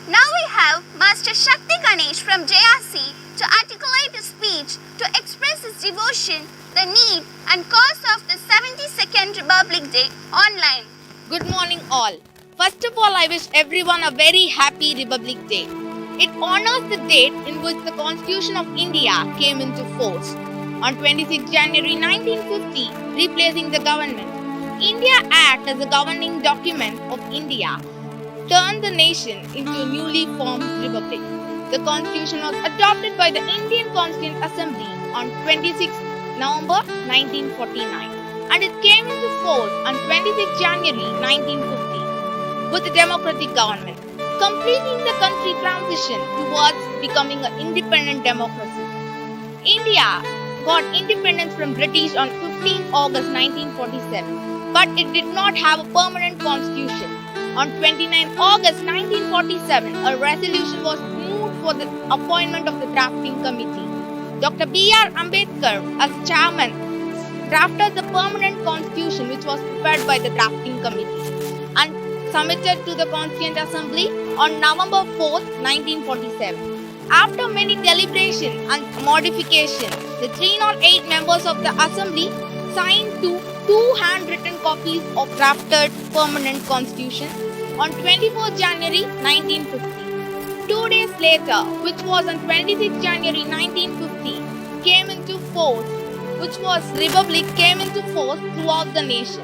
Now we have Master Shakti Ganesh from JRC to articulate a speech to express his devotion, the need and cause of the 72nd Republic Day online. Good morning, all. First of all, I wish everyone a very happy Republic Day. It honors the date in which the Constitution of India came into force. On 26 January 1950, replacing the government, India Act as a governing document of India turned the nation into a newly formed republic. The Constitution was adopted by the Indian Constituent Assembly on 26 November 1949 and it came into force on 26 January 1950 with a democratic government, completing the country transition towards becoming an independent democracy. India got independence from British on 15 August 1947, but it did not have a permanent constitution. On 29 August 1947, a resolution was moved for the appointment of the drafting committee. Dr. B.R. Ambedkar, as chairman, drafted the permanent constitution, which was prepared by the drafting committee and submitted to the Constituent Assembly on November 4, 1947. After many deliberations and modifications, the 308 members of the Assembly signed two handwritten copies of drafted permanent constitution on 24 January 1950. 2 days later, which was on 26 January 1950, came into force, which was Republic came into force throughout the nation.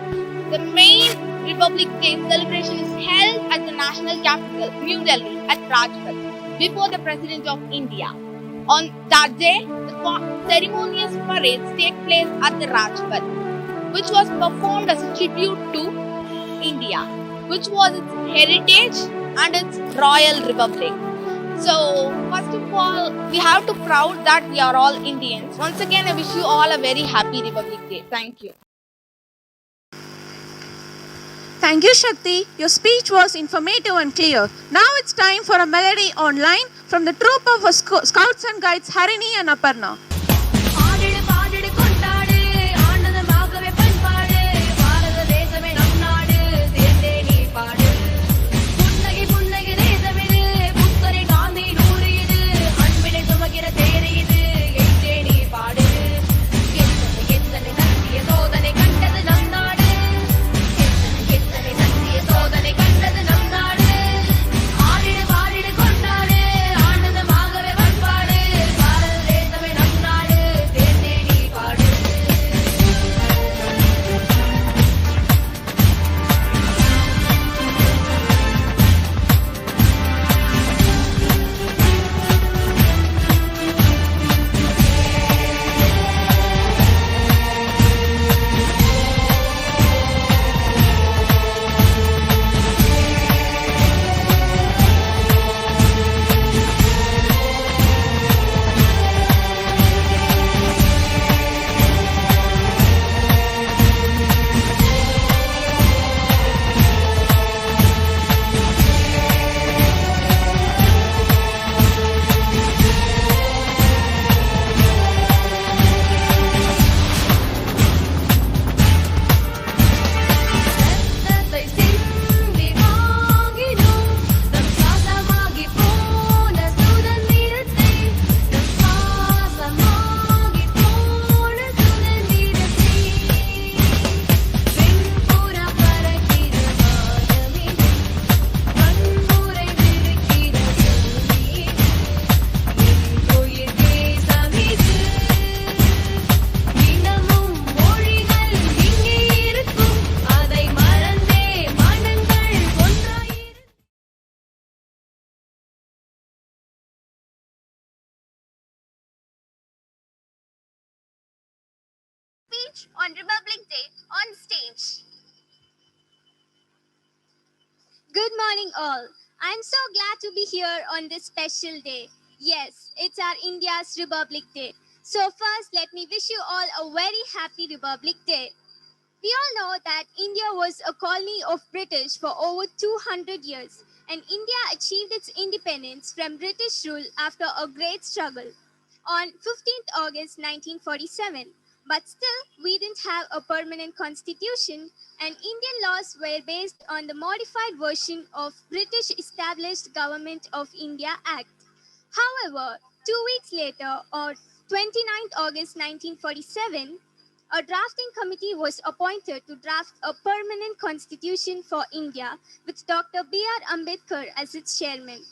The main Republic Day celebration is held at the national capital, New Delhi, at Rajpath, before the President of India. On that day, the ceremonious parades take place at the Rajpath, which was performed as a tribute to India, which was its heritage and its royal republic. So, first of all, we have to proud that we are all Indians. Once again, I wish you all a very happy Republic Day. Thank you. Thank you, Shakti. Your speech was informative and clear. Now it's time for a melody online from the troop of Scouts and Guides Harini and Aparna. Speech on Republic Day on stage. Good morning, all. I'm so glad to be here on this special day. Yes, it's our India's Republic Day. So first, let me wish you all a very happy Republic Day. We all know that India was a colony of British for over 200 years, and India achieved its independence from British rule after a great struggle on 15th August 1947. But still, we didn't have a permanent constitution, and Indian laws were based on the modified version of British Established Government of India Act. However, 2 weeks later, on 29th August 1947, a drafting committee was appointed to draft a permanent constitution for India with Dr. B.R. Ambedkar as its chairman.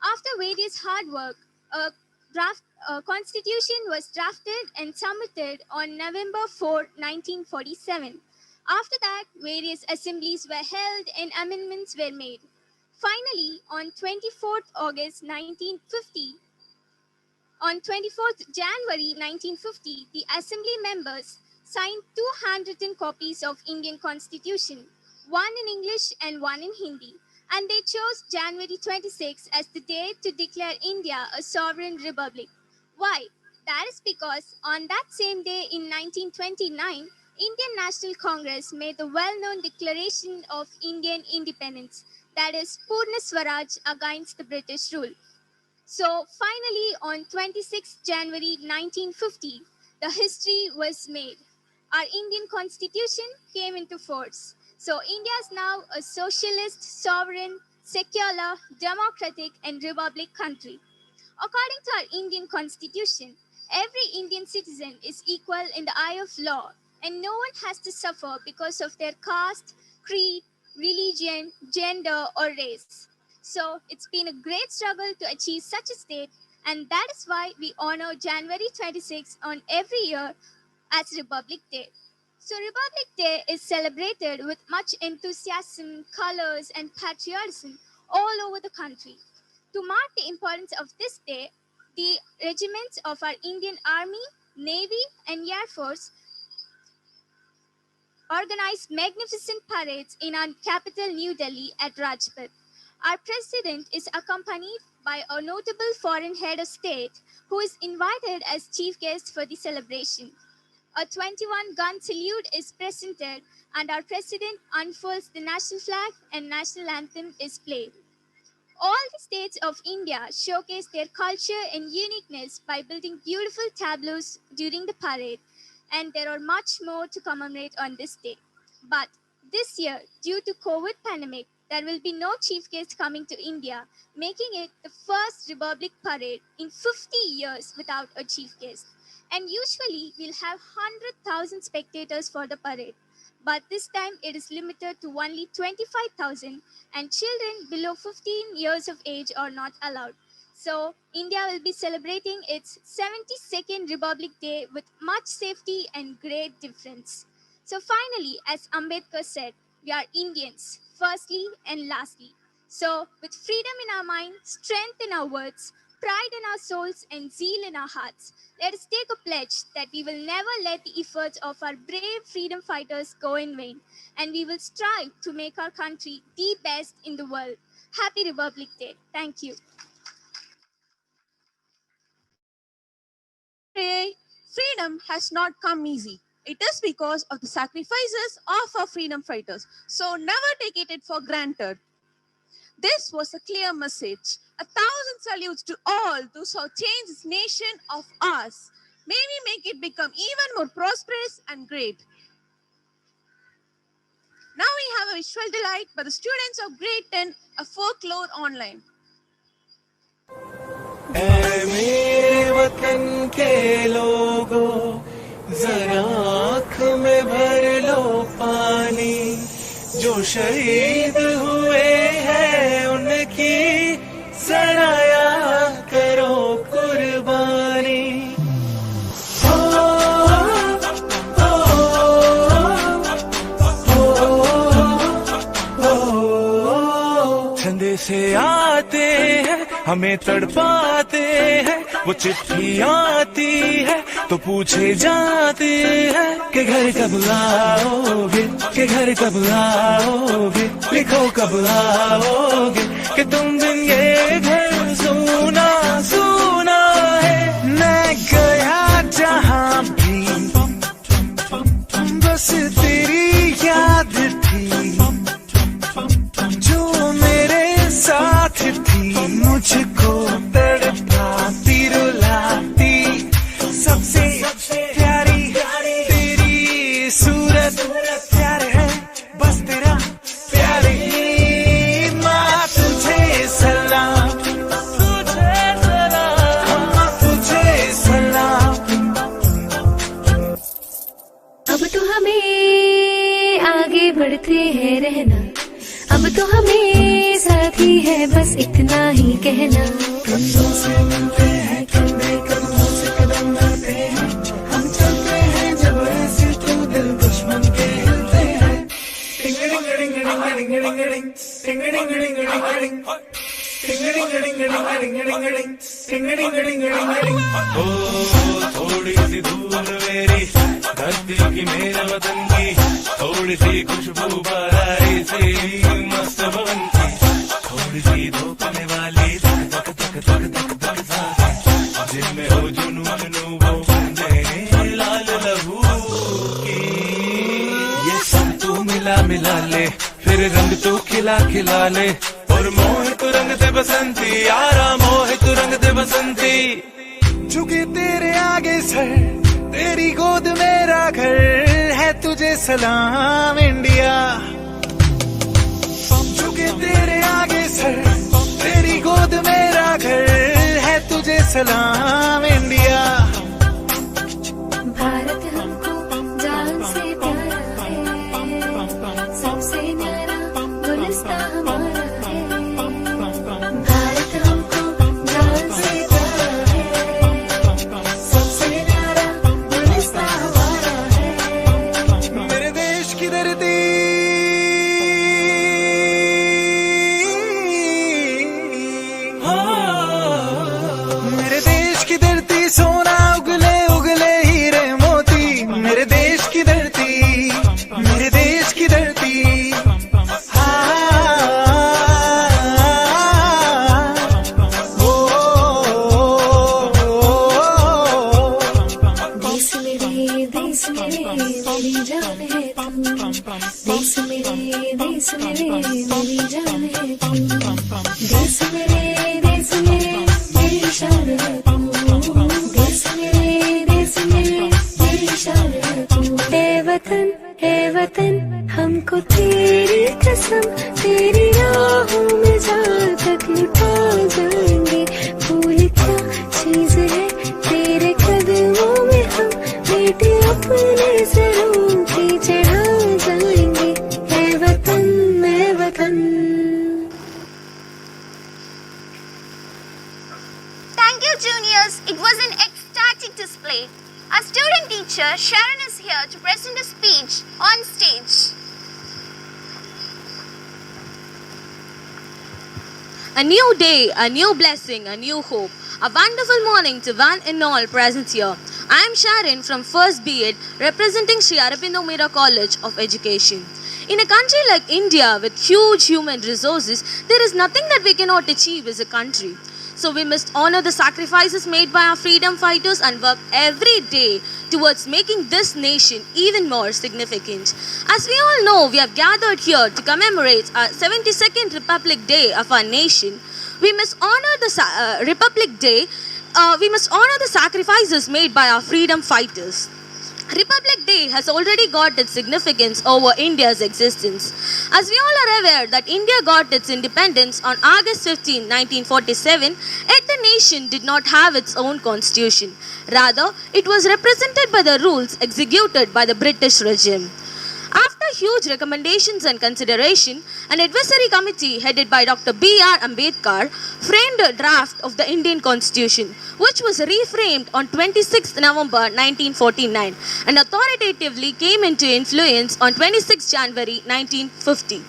After various hard work, a constitution was drafted and submitted on November 4, 1947. After that, various assemblies were held and amendments were made. Finally, on 24th August 1950, on 24th January 1950, the assembly members signed two handwritten copies of Indian Constitution, one in English and one in Hindi, and they chose January 26 as the day to declare India a sovereign republic. Why? That is because on that same day in 1929, Indian National Congress made the well-known Declaration of Indian Independence, that is Purna Swaraj against the British rule. So finally on 26 January 1950, the history was made. Our Indian Constitution came into force. So India is now a socialist, sovereign, secular, democratic and republic country. According to our Indian Constitution, every Indian citizen is equal in the eye of law and no one has to suffer because of their caste, creed, religion, gender or race. So it's been a great struggle to achieve such a state, and that is why we honor January 26 on every year as Republic Day. So Republic Day is celebrated with much enthusiasm, colors and patriotism all over the country. To mark the importance of this day, the regiments of our Indian Army, Navy and Air Force organized magnificent parades in our capital New Delhi at Rajpath. Our president is accompanied by a notable foreign head of state who is invited as chief guest for the celebration. A 21-gun salute is presented and our president unfurls the national flag and national anthem is played. All the states of India showcase their culture and uniqueness by building beautiful tableaus during the parade, and there are much more to commemorate on this day. But this year, due to COVID pandemic, there will be no chief guest coming to India, making it the first Republic Parade in 50 years without a chief guest. And usually, we'll have 100,000 spectators for the parade. But this time, it is limited to only 25,000 and children below 15 years of age are not allowed. So, India will be celebrating its 72nd Republic Day with much safety and great difference. So finally, as Ambedkar said, we are Indians, firstly and lastly. So, with freedom in our mind, strength in our words, pride in our souls and zeal in our hearts, let us take a pledge that we will never let the efforts of our brave freedom fighters go in vain, and we will strive to make our country the best in the world. Happy Republic Day. Thank you. Freedom has not come easy. It is because of the sacrifices of our freedom fighters. So never take it for granted. This was a clear message. 1,000 salutes to all those who have changed this nation of ours. May we make it become even more prosperous and great. Now we have a visual delight by the students of grade 10 of Folklore Online. ऐ मेरे वतन के लोगों, जरा आँख में भर लो पानी, जो शहीद हुए हैं उनकी जरा याद करो कुर्बानी। से आते हैं हमें तड़पाते हैं, वो चिट्ठी आती है तो पूछे जाते हैं कि घर कब आओगे, कि घर कब आओगे, लिखो कब आओगे, कि तुम दिन ये घर सुना सुना है। मैं गया जहाँ भी बस तेरी याद थी, जो मेरे साथ थी, मुझको तड़पाती रुलाती, सबसे प्यारी तेरी सूरत प्यार है, बस तेरा प्यार ही। माँ तुझे सलाम, तुझे सलाम, तुझे सलाम। अब तो हमें आगे बढ़ते हैं रहना, अब तो हमें साथी है बस इतना ही कहना। कंधों से मिलते हैं, कंधे कंधों से कदम बढ़ते हैं, हम चलते हैं जब ऐसे तो दिल दुश्मन के हिलते हैं। टिंग टिंग टिंग टिंग टिंग टिंग टिंग टिंग टिंग टिंग टिंग टिंग टिंग टिंग टिंग टिंग। ओ थोड़ी सी धूल मेरी धरती की, मेरे वतन की, थोड़ी सी खुशबू बाराई सी मस्त पवन की, थोड़ी सी धोखने वाली धक धक धक धक धक धक, जिनमें हो जुनून मिला मिला ले, फिर रंग तू खिला खिला ले, और मोह तू रंग दे बसंती यारा, मोह तू रंग दे बसंती। झुके तेरे आगे सर, तेरी गोद मेरा घर है, तुझे सलाम इंडिया। झुके तेरे आगे सर, तेरी गोद मेरा घर है, तुझे सलाम इंडिया। भारत हमको जान से प्यारा है, सबसे न्यारा गुलिस्तां हमारा है। भारत हमको जान से प्यारा है, सबसे न्यारा गुलिस्तां हमारा है। मेरे देश की धरती, मेरे देश की धरती सोना उगले उगले हीरे मोती, मेरे देश की धरती, मेरे देश की धरती। देश मेरे मेरी जान है तू, देश मेरे मेरी जान है तू, देश मेरे मेरी शान है तू, देश मेरे मेरी शान है तू। हे वतन हमको तेरी कसम, तेरी राहों में जान तक लुटा जाएंगे। भूल क्या चीज है तेरे कदमों में, हम बेटे अपने सरों पे चढ़ा जाएंगे। है वतन, है वतन। Thank you, juniors. It was an ecstatic display. Our student teacher Sharon is here to present a speech on stage. A new day, a new blessing, a new hope. A wonderful morning to one and all present here. I am Sharon from First B.Ed, representing Sri Aurobindo Mira College of Education. In a country like India with huge human resources, there is nothing that we cannot achieve as a country. So we must honor the sacrifices made by our freedom fighters and work every day towards making this nation even more significant. As we all know, we have gathered here to commemorate our 72nd Republic Day of our nation. We must honor the Republic Day. We must honor the sacrifices made by our freedom fighters. Republic Day has already got its significance over India's existence. As we all are aware that India got its independence on August 15, 1947, yet the nation did not have its own constitution. Rather, it was represented by the rules executed by the British regime. After huge recommendations and consideration, an advisory committee headed by Dr. B.R. Ambedkar framed a draft of the Indian Constitution, which was reframed on 26 November 1949 and authoritatively came into influence on 26 January 1950.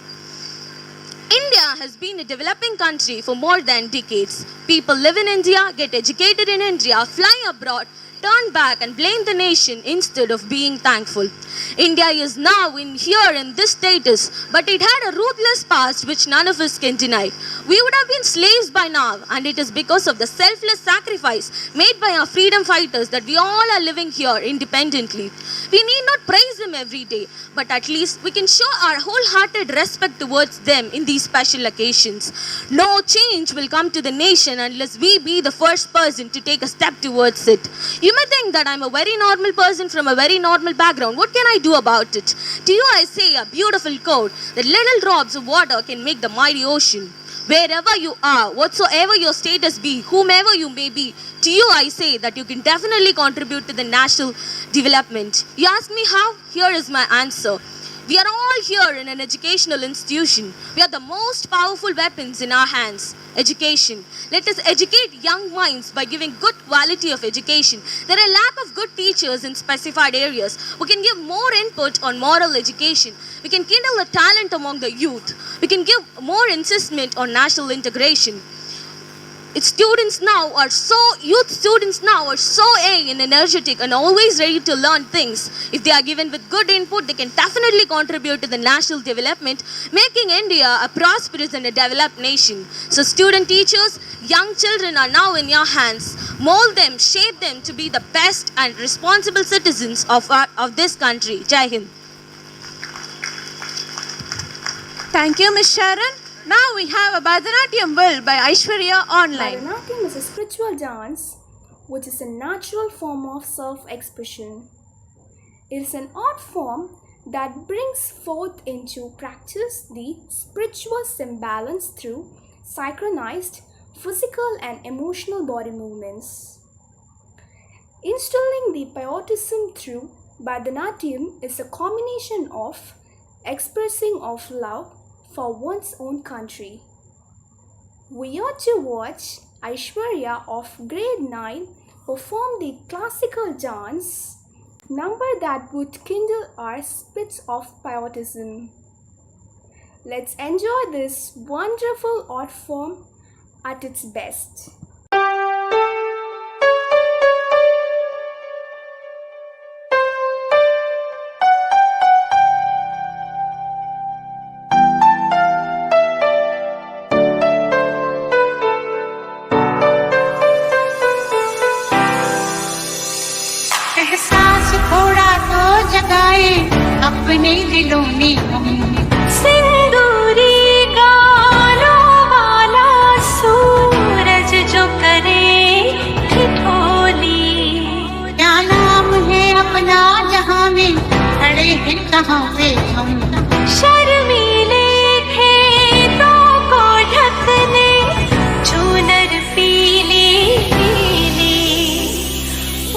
India has been a developing country for more than decades. People live in India, get educated in India, fly abroad, turn back and blame the nation instead of being thankful. India is now here in this status, but it had a ruthless past which none of us can deny. We would have been slaves by now, and it is because of the selfless sacrifice made by our freedom fighters that we all are living here independently. We need not praise them every day, but at least we can show our wholehearted respect towards them in these special occasions. No change will come to the nation unless we be the first person to take a step towards it. You may think that I'm a very normal person from a very normal background. What can I do about it? To you I say a beautiful quote that little drops of water can make the mighty ocean. Wherever you are, whatsoever your status be, whomever you may be, to you I say that you can definitely contribute to the national development. You ask me how? Here is my answer. We are all here in an educational institution. We are the most powerful weapons in our hands. Education. Let us educate young minds by giving good quality of education. There are lack of good teachers in specified areas. We can give more input on moral education. We can kindle a talent among the youth. We can give more insistment on national integration. Youth students now are so young and energetic and always ready to learn things. If they are given with good input, they can definitely contribute to the national development, making India a prosperous and a developed nation. So student teachers, young children are now in your hands. Mold them, shape them to be the best and responsible citizens of this country. Jai Hind. Thank you, Miss Sharon. Now we have a Bharatanatyam will by Aishwarya online. Bharatanatyam is a spiritual dance which is a natural form of self-expression. It is an art form that brings forth into practice the spiritual semblance through synchronized physical and emotional body movements. Instilling the patriotism through Bharatanatyam is a combination of expressing of love for one's own country. We are to watch Aishwarya of grade 9 perform the classical dance number that would kindle our spirits of patriotism. Let's enjoy this wonderful art form at its best. एहसास थोड़ा तो जगाए अपने दिलों में हम सिंदूरी गालों वाला सूरज जो करे ठिठोली क्या नाम है अपना जहां में खड़े हैं कहां पे हम शर्मीले खेतों को ढकने चूनर पीली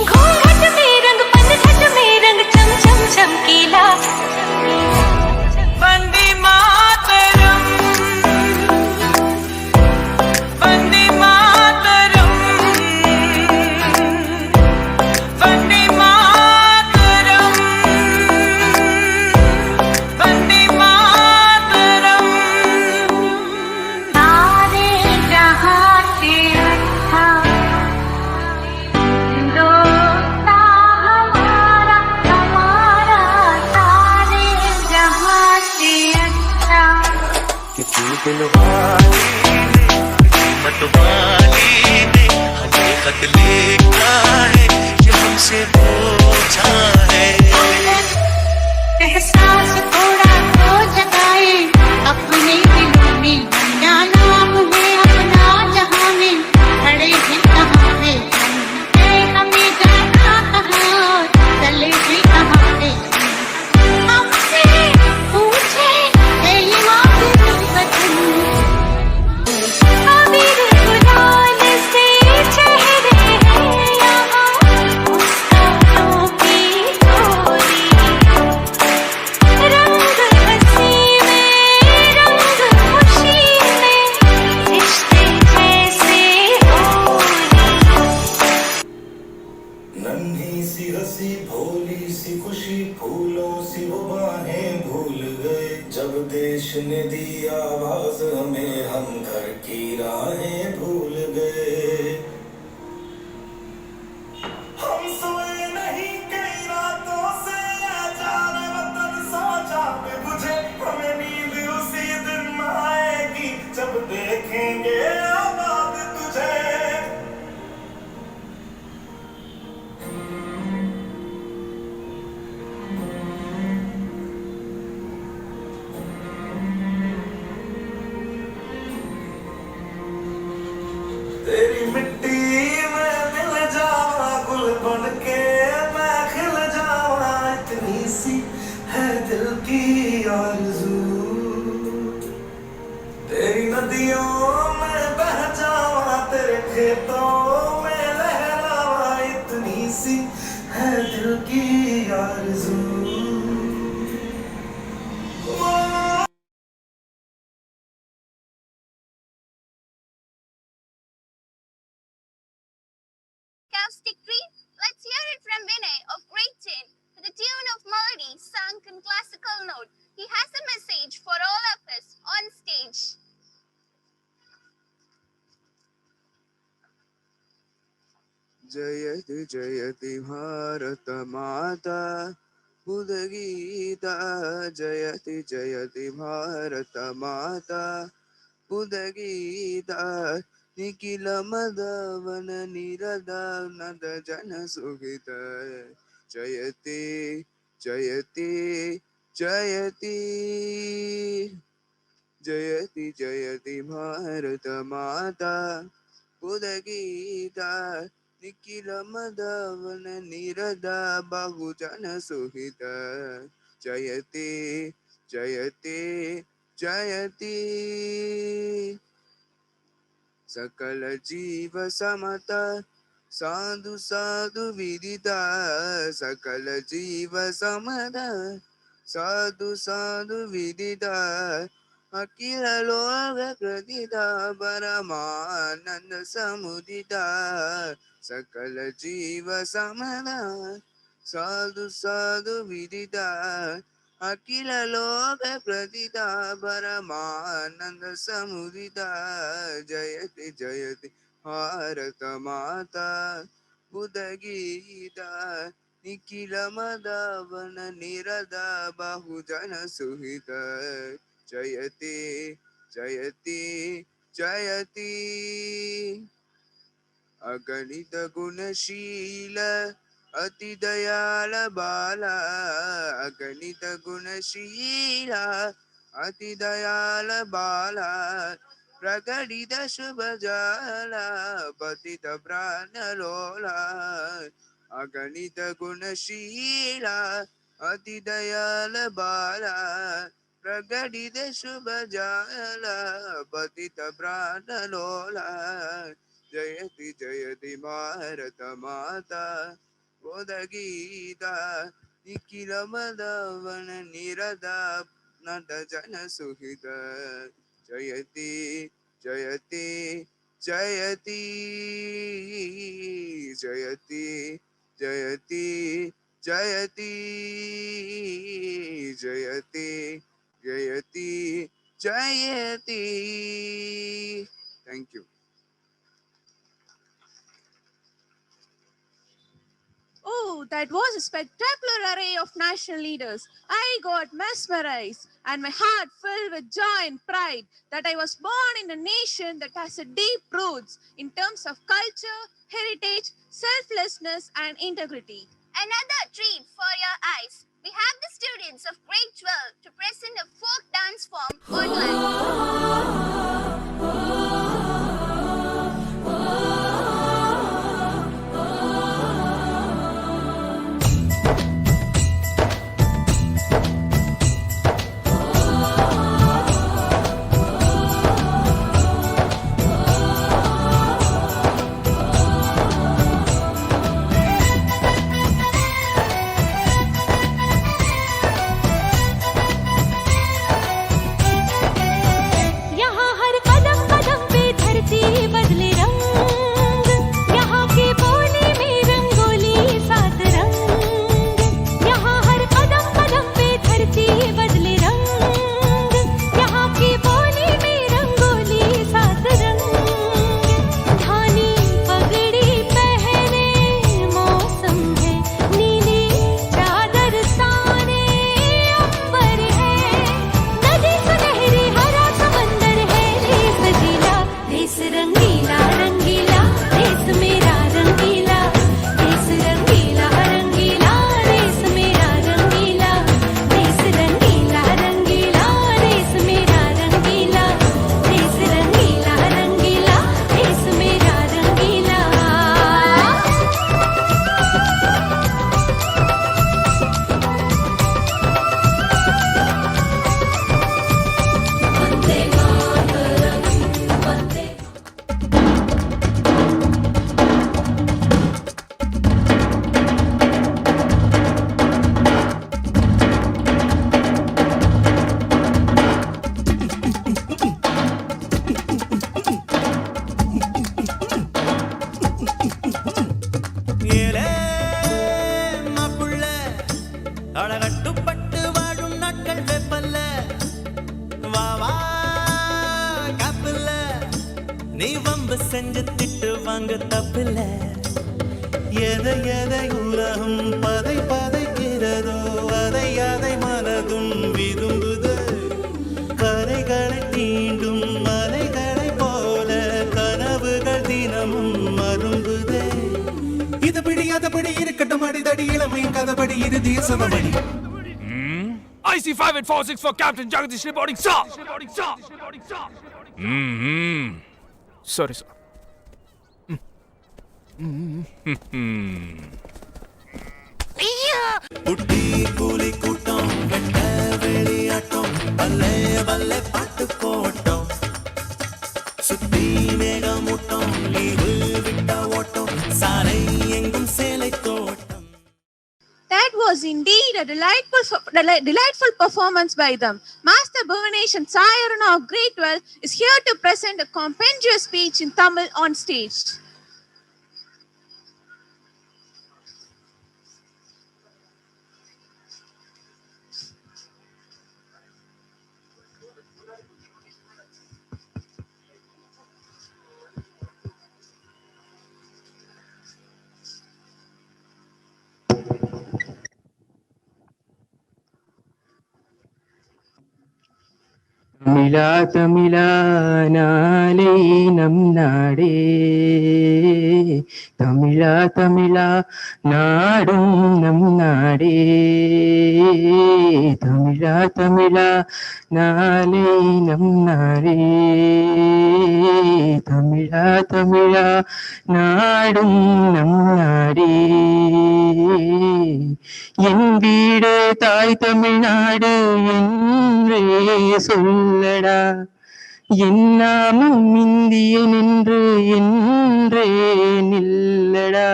घूंघट में रंग पनघट में रंग चम चम चमकीला वंदे मातरम वंदे मातरम वंदे मातरम वंदे मातरम सारे जहां से अच्छा दिल वाली ने मत वाली ने हमें खत लिखा है ये हमसे पूछा है एहसास थोड़ा तो जगाए अपने दिलों में क्या नाम है अपना जहां में खड़े हैं कहां पे हम हमें जाना कहां चले भी कहां पे हमसे पूछे ये अबीर गुलाल से चेहरे हैं यहाँ मुस्कानों की डोरी रंग हंसी में रंग खुशी में रिश्ते जैसे नन्ही सी हंसी भोली सी खुशी फूलों सी वो बाहें भूल गए जब देश ने दी आवाज हमें हम घर की राहें भूल गए हम सोए नहीं कई रातों से जाने वतन सोचा पे बुझे हमें नींद उसी दिन आएगी जब देखेंगे आबाद तुझे तेरी मिट्टी में मिल जावा गुल बन के मैं खिल जावा इतनी सी है दिल की आरज़ू तेरी नदियों में बह जावा तेरे खेतों में लहरावा इतनी सी है दिल की आरज़ू Decree. Let's hear it from Vinay of grade 10 to the tune of melody sung in classical note. He has a message for all of us on stage. जयति जयति भारत माता उदगीता जयति जयति भारत माता उदगीता निखिल मदवन निरद नद जन सुखित जयति जयति जयति जयति जयति भारत माता उदगीता निखिल मदन निरदा बहुजन सुहिता जयति जयति जयति सकल जीव समता साधु साधु विदिता सकल जीव समता साधु साधु विदिता अखिल लोक कृतिता परमानंद समुदिता सकल जीव समता साधु साधु विदिता अखिल लोक प्रतिता परमानंद समुदिता जयति जयति भारत माता बुध गीता निखिल मदन निरदा बहुजन सुहिता जयति जयति जयति अगणित गुणशील अति दयाल बाला अगणित गुणशील अति दयाल बाला प्रकटित शुभ जाला पतित प्राण लोला अगणित गुणशील अति दयाल बाला प्रकटित शुभ जाला पतित प्राण लोला जयति जयति भारत माता बोधगीता निखिल मदन निरदा नद जन सुहिता जयति जयति जयति जयति जयति जयति जयति जयति जयति thank you Oh, that was a spectacular array of national leaders. I got mesmerized and my heart filled with joy and pride that I was born in a nation that has a deep roots in terms of culture, heritage, selflessness and integrity. Another treat for your eyes. We have the students of grade 12 to present a folk dance form online. நீ வம்பு செஞ்சு திட்டு வாங்க தப்பில்ல எதை எதை உலகம் பதை பதைக்கிறதோ அதை அதை மனதும் விரும்புது கரைகளை தீண்டும் மலைகளை போல கனவுகள் தினமும் மரும்புதே இதுபடி அதுபடி இருக்கட்டும் அடிதடி இளமையின் கதபடி இது தீசமடி IC5846 for Captain Jagdish reporting, sir. Sorry, sir. குட்டி கூலி கூட்டம் வெட்ட வெளியாட்டம் பல்லே பல்லே பாட்டு போட்டோம் சுத்தி மேகமூட்டம் லீவு விட்ட ஓட்டம் சாலை எங்கும் சேலை தோட்டம். That was indeed a delightful performance by them. Master Bhuvanesh and Sai Aruna of Grade 12 is here to present a compendious speech in Tamil on stage. Tamizha Tamizha நாளை நம் நாடே தமிழா தமிழா நாடும் நம் நாடே தமிழா தமிழா நாளை நம் நாடே தமிழா தமிழா நாடும் நம் நாடே என் வீடு தாய் தமிழ்நாடு என்றே சொல்லடா என் நாமும் இந்தியன் என்று என்றே நில்லடா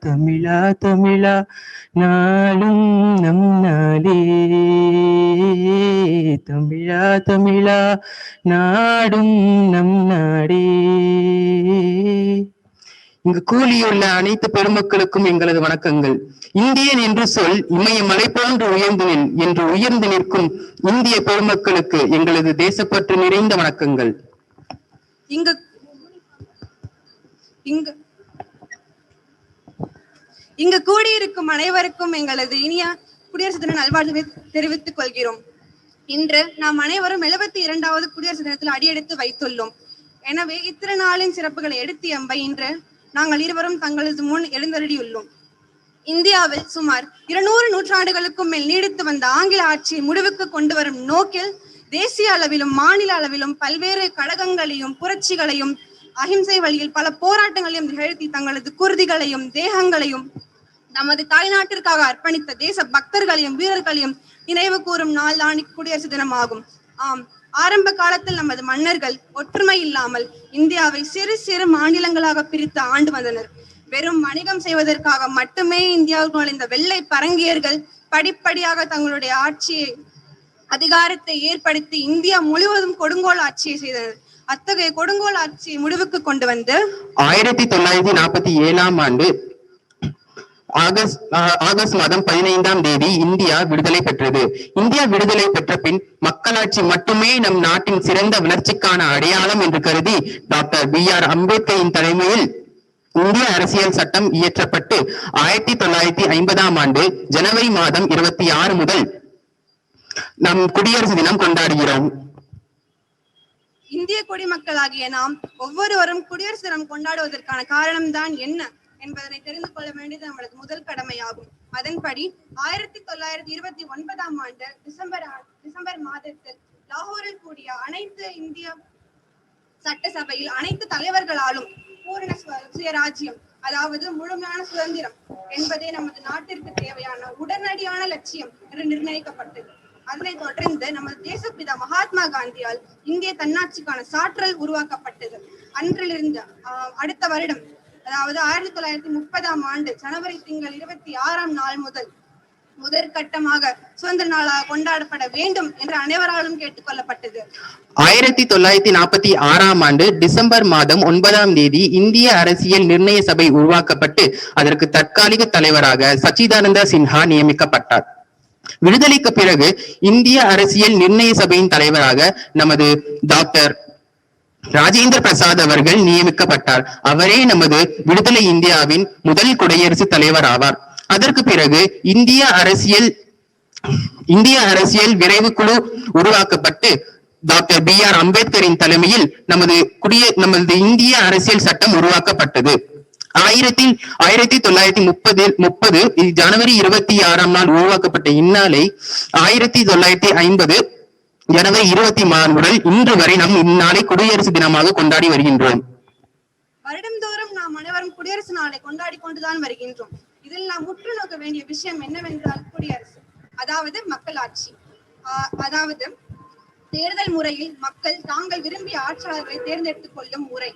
தமிழா தமிழா நாளும் நம் நாடே தமிழா தமிழா நாடும் நம் நாடே. இங்கு கூலியுள்ள அனைத்து பெருமக்களுக்கும் எங்களது வணக்கங்கள். இந்தியன் என்று சொல் இமயமலை போன்று உயர்ந்து நிற்கும் இந்திய பெருமக்களுக்கு எங்களது தேசப்பற்று நிறைந்த வணக்கங்கள். இங்கு கூடியிருக்கும் அனைவருக்கும் எங்களது இனிய குடியரசு தின நல்வாழ்வை தெரிவித்துக் கொள்கிறோம். இன்று நாம் அனைவரும் 72வது குடியரசு தினத்தில் அடியெடுத்து வைத்துள்ளோம். எனவே இத்திருநாளின் சிறப்புகளை எடுத்து எம்பை இன்று நாங்கள் இருவரும் தங்களது முன் எழுந்தருளியுள்ளோம். இந்தியாவில் சுமார் 200 நூற்றாண்டுகளுக்கும் மேல் நீடித்து வந்த ஆங்கில ஆட்சியை முடிவுக்கு கொண்டு வரும் நோக்கில் தேசிய அளவிலும் மாநில அளவிலும் பல்வேறு கழகங்களையும் புரட்சிகளையும் அஹிம்சை வழியில் பல போராட்டங்களையும் நிகழ்த்தி தங்களது குருதிகளையும் தேகங்களையும் நமது தாய்நாட்டிற்காக அர்ப்பணித்த தேச பக்தர்களையும் வீரர்களையும் நினைவு கூறும் நாள் தான் குடியரசு தினம் ஆகும். ஆம், ஆரம்ப காலத்தில் நமது மன்னர்கள் ஒற்றுமை இல்லாமல் இந்தியாவை சிறு சிறு மாநிலங்களாக பிரித்து ஆண்டு வந்தனர். வெறும் வணிகம் செய்வதற்காக மட்டுமே இந்தியாவுக்கு நுழைந்த வெள்ளை பரங்கியர்கள் படிப்படியாக தங்களுடைய அதிகாரத்தை ஏற்படுத்தி இந்தியா முழுவதும் கொடுங்கோல் ஆட்சியை செய்தனர். அத்தகைய கொடுங்கோல் ஆட்சியை முடிவுக்கு கொண்டு வந்து 1947ஆம் ஆண்டு ஆகஸ்ட் மாதம் 15ஆம் தேதி இந்தியா விடுதலை பெற்றது. இந்தியா விடுதலை பெற்ற பின் மக்களாட்சி மட்டுமே நம் நாட்டின் சிறந்த வளர்ச்சிக்கான அடையாளம் என்று கருதி டாக்டர் BR அம்பேத்கரின் தலைமையில் இந்திய அரசியல் சட்டம் இயற்றப்பட்டு 1950ஆம் ஆண்டு ஜனவரி மாதம் 26 முதல் நம் குடியரசு தினம் கொண்டாடுகிறோம். இந்திய குடிமக்களாகிய நாம் ஒவ்வொருவரும் குடியரசு தினம் கொண்டாடுவதற்கான காரணம்தான் என்ன என்பதனை தெரிந்து கொள்ள வேண்டியது நம்மளது முதல் கடமையாகும். அதன்படி 1929ஆம் ஆண்டு டிசம்பர் மாதத்தில் லாகூரில் கூடிய அனைத்து இந்திய சட்டசபையில் அனைத்து தலைவர்களாலும் பூரண சுயராஜ்யம், அதாவது முழுமையான சுதந்திரம் என்பதே நமது நாட்டிற்கு தேவையான உடனடியான லட்சியம் என்று நிர்ணயிக்கப்பட்டது. அதனைத் தொடர்ந்து நமது தேசப்பிதா மகாத்மா காந்தியால் இந்திய தன்னாட்சிக்கான சாற்றல் உருவாக்கப்பட்டது. அன்றிலிருந்து அடுத்த வருடம், அதாவது 1930ஆம் ஆண்டு ஜனவரி திங்கள் 26ஆம் நாள் முதற்கட்டமாக சுதந்திர நாளாக கொண்டாடப்பட வேண்டும் என்று அனைவராலும் கேட்டுக்கொள்ளப்பட்டது. 1946ஆம் ஆண்டு டிசம்பர் மாதம் 9ஆம் தேதி இந்திய அரசியல் நிர்ணய சபை உருவாக்கப்பட்டு அதற்கு தற்காலிக தலைவராக சச்சிதானந்த சின்ஹா நியமிக்கப்பட்டார். விடுதலைக்கு பிறகு இந்திய அரசியல் நிர்ணய சபையின் தலைவராக நமது டாக்டர் ராஜேந்திர பிரசாத் அவர்கள் நியமிக்கப்பட்டார். அவரே நமது விடுதலை இந்தியாவின் முதல் குடியரசுத் தலைவர் ஆவார். அதற்கு பிறகு இந்திய அரசியல் விரைவு குழு உருவாக்கப்பட்டு டாக்டர் BR அம்பேத்கரின் தலைமையில் நமது இந்திய அரசியல் சட்டம் உருவாக்கப்பட்டது. 1930 ஜனவரி 26ஆம் நாள் உருவாக்கப்பட்ட இந்நாளை 1950 ஜனவரி 23 முதல் இன்று வரை நாம் இந்நாளை குடியரசு தினமாக கொண்டாடி வருகின்றோம். வருடந்தோறும் நாம் அனைவரும் குடியரசு நாளை கொண்டாடி கொண்டுதான் வருகின்றோம். இதில் நாம் உற்று நோக்க வேண்டிய விஷயம் என்னவென்றால் குடியரசு, அதாவது மக்களாட்சி. அதாவது தேர்தல் முறையில் மக்கள் தாங்கள் விரும்பிய ஆட்சியாளர்களை தேர்ந்தெடுத்துக் கொள்ளும் முறை.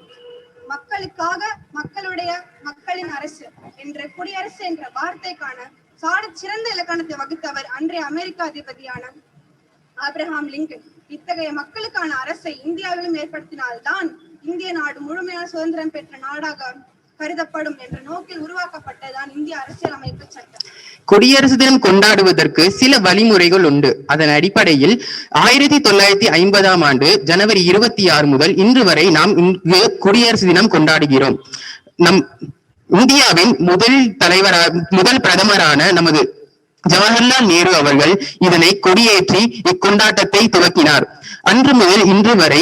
மக்களுக்காக மக்களின் அரசு என்ற குடியரசு என்ற வார்த்தைக்கான சாடச் சிறந்த இலக்கணத்தை வகுத்தவர் அன்றைய அமெரிக்க அதிபதியான ஆப்ரஹாம் லிங்கன். இத்தகைய மக்களுக்கான அரசை இந்தியாவிலும் ஏற்படுத்தினால்தான் இந்திய நாடு முழுமையான சுதந்திரம் பெற்ற நாடாக கருதப்படும் என்ற நோக்கில் உருவாக்கப்பட்டதுதான் இந்திய அரசியலமைப்பு சட்டம். குடியரசு தினம் கொண்டாடுவதற்கு சில வழிமுறைகள் உண்டு. அதன் அடிப்படையில் 1950ஆம் ஆண்டு ஜனவரி 26 முதல் இன்று வரை நாம் இங்கு குடியரசு தினம் கொண்டாடுகிறோம். நம் இந்தியாவின் முதல் பிரதமரான நமது ஜவஹர்லால் நேரு அவர்கள் இதனை கொடியேற்றி இக்கொண்டாட்டத்தை துவக்கினார். அன்று முதல் இன்று வரை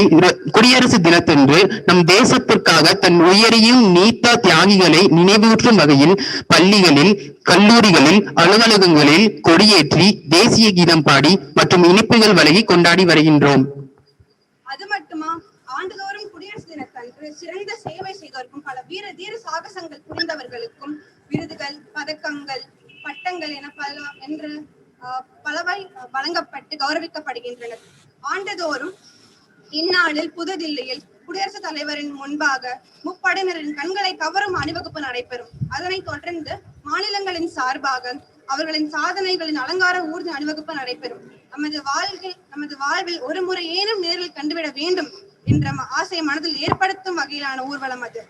குடியரசு தினத்தன்று நம் தேசத்திற்காக தன் உயிரையும் நீத்த தியாகிகளை நினைவூற்றும் வகையில் பள்ளிகளில், கல்லூரிகளில், அலுவலகங்களில் கொடியேற்றி தேசிய கீதம் பாடி மற்றும் இனிப்புகள் வழங்கி கொண்டாடி வருகின்றோம். அது மட்டுமா, ஆண்டுதோறும் குடியரசு தினத்தன்று சிறந்த சேவை செய்தவருக்கும் பல தீர சாகசங்கள் புரிந்தவர்களுக்கும் விருதுகள், பதக்கங்கள், பட்டங்கள் என்று பலவை வழங்கப்பட்டு கௌரவிக்கப்படுகின்றனர். ஆண்டுதோறும் இந்நாளில் புதுதில்லியில் குடியரசுத் தலைவரின் முன்பாக முப்படையினரின் கண்களை கவரும் அணிவகுப்பு நடைபெறும். அதனைத் தொடர்ந்து மாநிலங்களின் சார்பாக அவர்களின் சாதனைகளின் அலங்கார ஊர்தி அணிவகுப்பு நடைபெறும். நமது வாழ்வில் ஒரு முறை ஏனும் நேரில் கண்டுவிட வேண்டும் என்ற ஆசையை மனதில் ஏற்படுத்தும் வகையிலான ஊர்வலம் அது.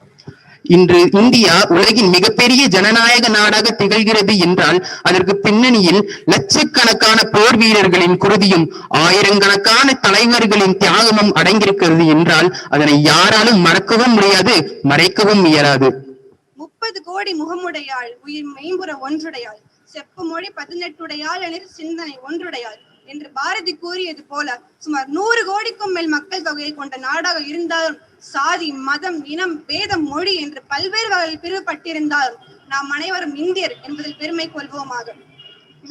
இன்று இந்தியா உலகின் மிகப்பெரிய ஜனநாயக நாடாக திகழ்கிறது என்றால் அதற்கு பின்னணியில் லட்சக்கணக்கான போர் வீரர்களின் குருதியும் ஆயிரக்கணக்கான தலைவர்களின் தியாகமும் அடங்கியிருக்கிறது என்றால் அதனை யாராலும் மறக்கவும் முடியாது, மறைக்கவும் இயலாது. 30 கோடி முகமுடையாள், உயிர் மெய்ம்புற ஒன்றுடையாள், செப்பு மொழி 18 எனில் சிந்தனை ஒன்றுடையாள் என்று பாரதி கூறியது போல சுமார் 100 கோடிக்கும் மேல் மக்கள் தொகையை கொண்ட நாடாக இருந்தாலும் சாதி, மதம், இனம், பேதம், மொழி என்று பல்வேறு வகையில் பிரிவுபட்டிருந்தாலும் நாம் அனைவரும் இந்தியர் என்பதில் பெருமை கொள்வோமாக.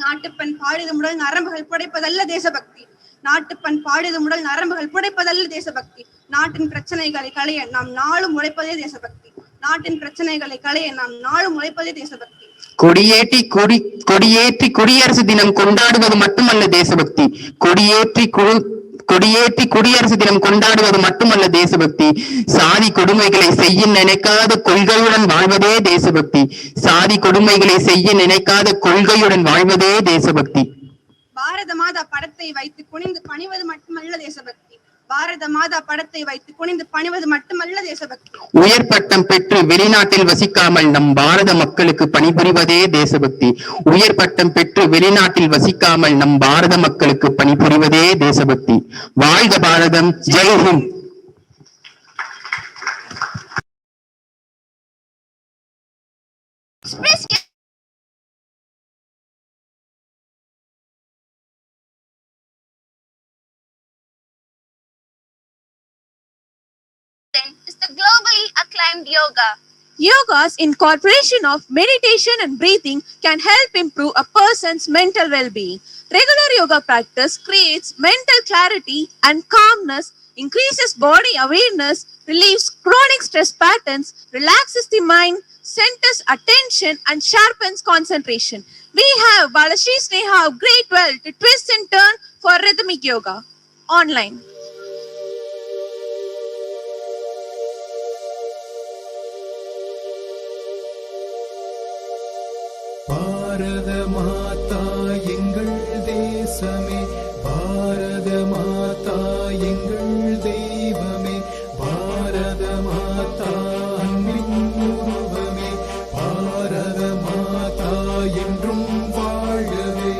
நாட்டுப்பண் பாடியது முதல் நரம்புகள் புடைப்பதல்ல தேசபக்தி. நாட்டுப்பண் பாடியது முதல் நரம்புகள் புடைப்பதல்ல தேசபக்தி. நாட்டின் பிரச்சனைகளை களைய நாம் நாளும் உழைப்பதே தேசபக்தி. நாட்டின் பிரச்சனைகளை களைய நாம் நாளும் உழைப்பதே தேசபக்தி. கொடியேற்றி குடியரசு தினம் கொண்டாடுவது மட்டுமல்ல தேசபக்தி. கொடியேற்றி குடியரசு தினம் கொண்டாடுவது மட்டுமல்ல தேசபக்தி. சாதி கொடுமைகளை செய்ய நினைக்காத கொள்கையுடன் வாழ்வதே தேசபக்தி. சாதி கொடுமைகளை செய்ய நினைக்காத கொள்கையுடன் வாழ்வதே தேசபக்தி. பாரத மாதா படத்தை வைத்து குனிந்து பணிவது மட்டுமல்ல தேசபக்தி. பாரத மாதா படத்தை வைத்து குனிந்து பணிவது மட்டுமல்ல தேசபக்தி. உயர் பட்டம் பெற்று வெளிநாட்டில் வசிக்காமல் நம் பாரத மக்களுக்கு பணிபுரிவதே தேசபக்தி. உயர் பட்டம் பெற்று வெளிநாட்டில் வசிக்காமல் நம் பாரத மக்களுக்கு பணிபுரிவதே தேசபக்தி. வாழ்க பாரதம், ஜெய்ஹிந்த். is the globally acclaimed yoga. Yoga's incorporation of meditation and breathing can help improve a person's mental well-being. Regular yoga practice creates mental clarity and calmness, increases body awareness, relieves chronic stress patterns, relaxes the mind, centers attention and sharpens concentration. We have Balashi Sneha of Grade 12 to twist and turn for rhythmic yoga online. பாரத மாதா எங்கள் தேசமே, பாரத மாதா எங்கள் தெய்வமே, பாரத மாதா அன்பின் உருவமே, பாரத மாதா என்றும் வாழவே.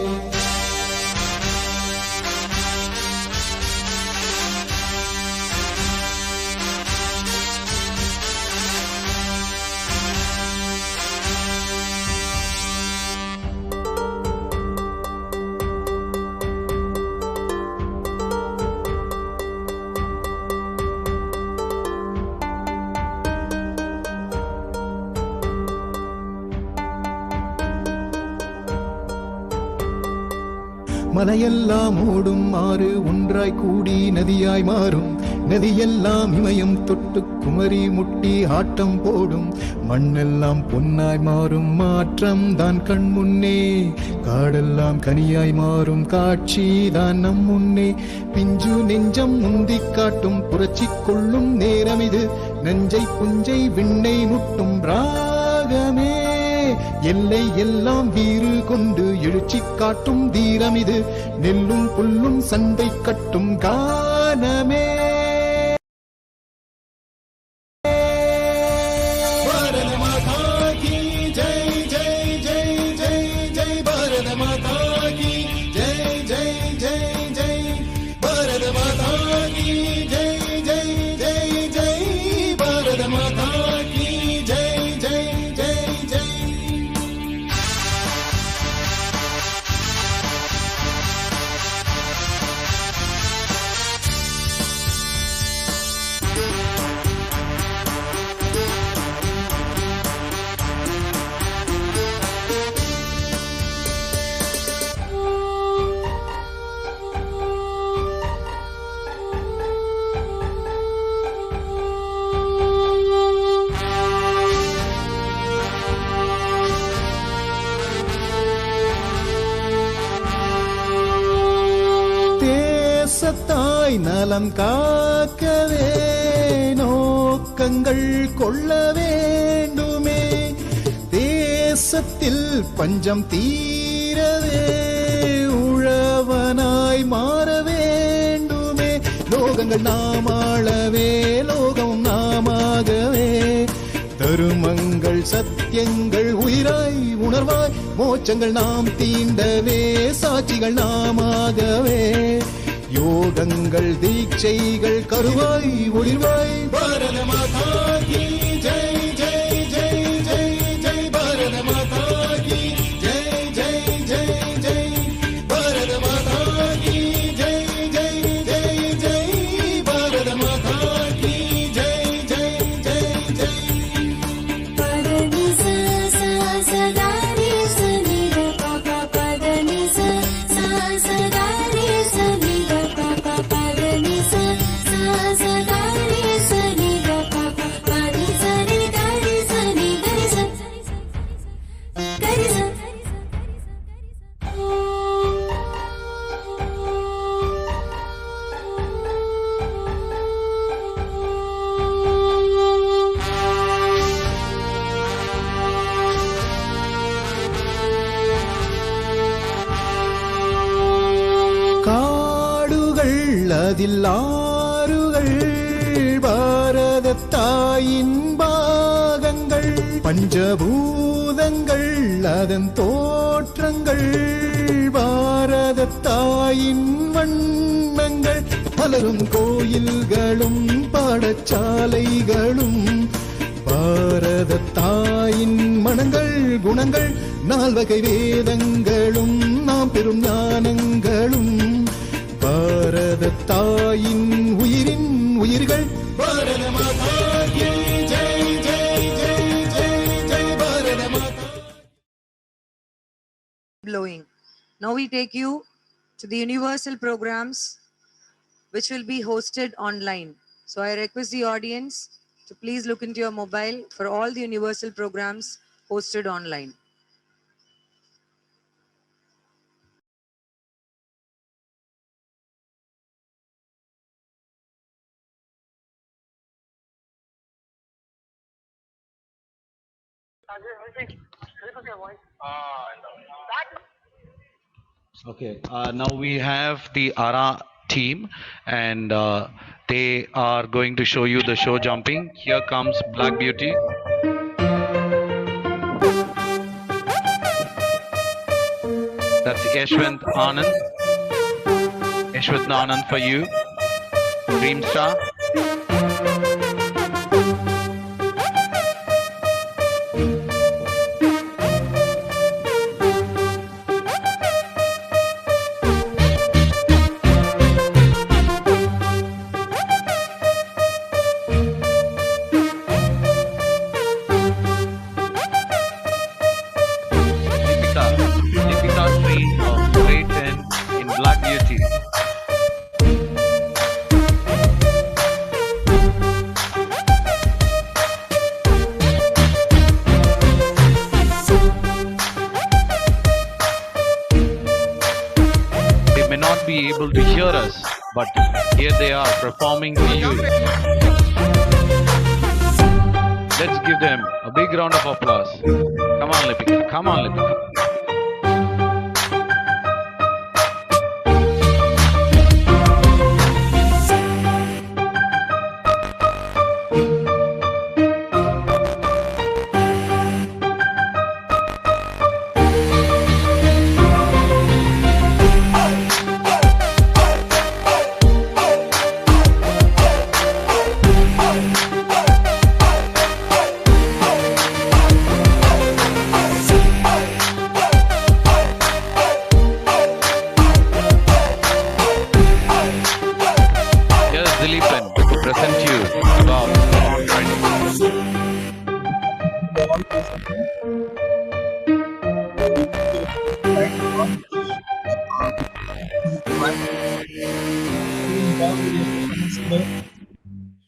மலையெல்லாம் ஓடும் ஆறு ஒன்றாய் கூடி நதியாய் மாறும். நதியெல்லாம் இமயம் தொட்டு குமரி முட்டி ஆட்டம் போடும். மண்ணெல்லாம் பொன்னாய் மாறும் மாற்றம் தான் கண் முன்னே. காடெல்லாம் கனியாய் மாறும் காட்சி தான் நம் முன்னே. பிஞ்சு நெஞ்சம் முந்தி காட்டும் புரட்சி கொள்ளும் நேரம் இது. நெஞ்சை புஞ்சை விண்ணை முட்டும் ராகமே. எல்லை எல்லாம் வீறு கொண்டு எழுச்சி காட்டும் தீரம் இது. நெல்லும் புல்லும் சண்டை கட்டும் கானமே. பாரத மாதா கி ஜெய் ஜெய் ஜெய் ஜெய் ஜெய். பாரத மாதா கி ஜெய் ஜெய் ஜெய் ஜெய். பாரத மாதா கி ஜெய் ஜெய் ஜெய் ஜெய். பாரத மாதா கி ஜெய் ஜெய் ஜெய் ஜெய். தேசத்தாய் நலம் காக்கவே நோக்கங்கள் கொள்ள வேண்டுமே. தேசத்தில் பஞ்சம் தீரவே உழவனாய் மாற வேண்டுமே. லோகங்கள் நாமாளவே லோகம் நாமாகவே. தருமங்கள் சத்தியங்கள் உயிராய் உணர்வாய். மோட்சங்கள் நாம் தீண்டவே சாட்சிகள் நாமாகவே. யோகங்கள் தீட்சைகள் கருவாய் ஒளிர்வாய். பாரத மாதா கி ஜெய் ஜெய் ஜெய் ஜெய் ஜெய். பாரத மாதா கி ஜெய் ஜெய் ஜெய் ஜெய். பாரத மாதா கி ஜெய் ஜெய் ஜெய் ஜெய். பாரத மாதா கி ஜெய் ஜெய் ஜெய் ஜெய். பதனி ச ச சதாரி சனி த ப ப பதனி ச ச சதாரி சனி த ப ப பதனி ச ச சதாரி சனி த ப ப பதி சரி தரி சனி தரி ச தரி ச. காடுகள் அதில் ஆறுகள் பாரத தாயின் பாகங்கள். பஞ்சபூதங்கள் அதன் தோற்றங்கள் பாரத தாயின் வண்ணங்கள். பலரும் கோயில்களும் பாடசாலைகளும் பாரத தாயின் மனங்கள் குணங்கள். நால்வகை வேதங்களும் நாம் பெரும் ஞானங்களும் பாரத தாயின் உயிரின் உயிர்கள். பாரத மாதா கி ஜெய் ஜெய் ஜெய் ஜெய் ஜெய். பாரத மாதா. Blowing. Now we take you to the universal programs which will be hosted online. So I request the audience to please look into your mobile for all the universal programs hosted online. Okay, now we have the ARA team, and they are going to show you the show jumping. Here comes Black Beauty. That's Yashwant Anand. Yashwant Anand for you. Dream Star. Deepika Sri of grade 10 in but here they are performing for you. Let's give them a big round of applause. Come on, Lipika. Come on, Lipika. Dileepan to present you about handwriting.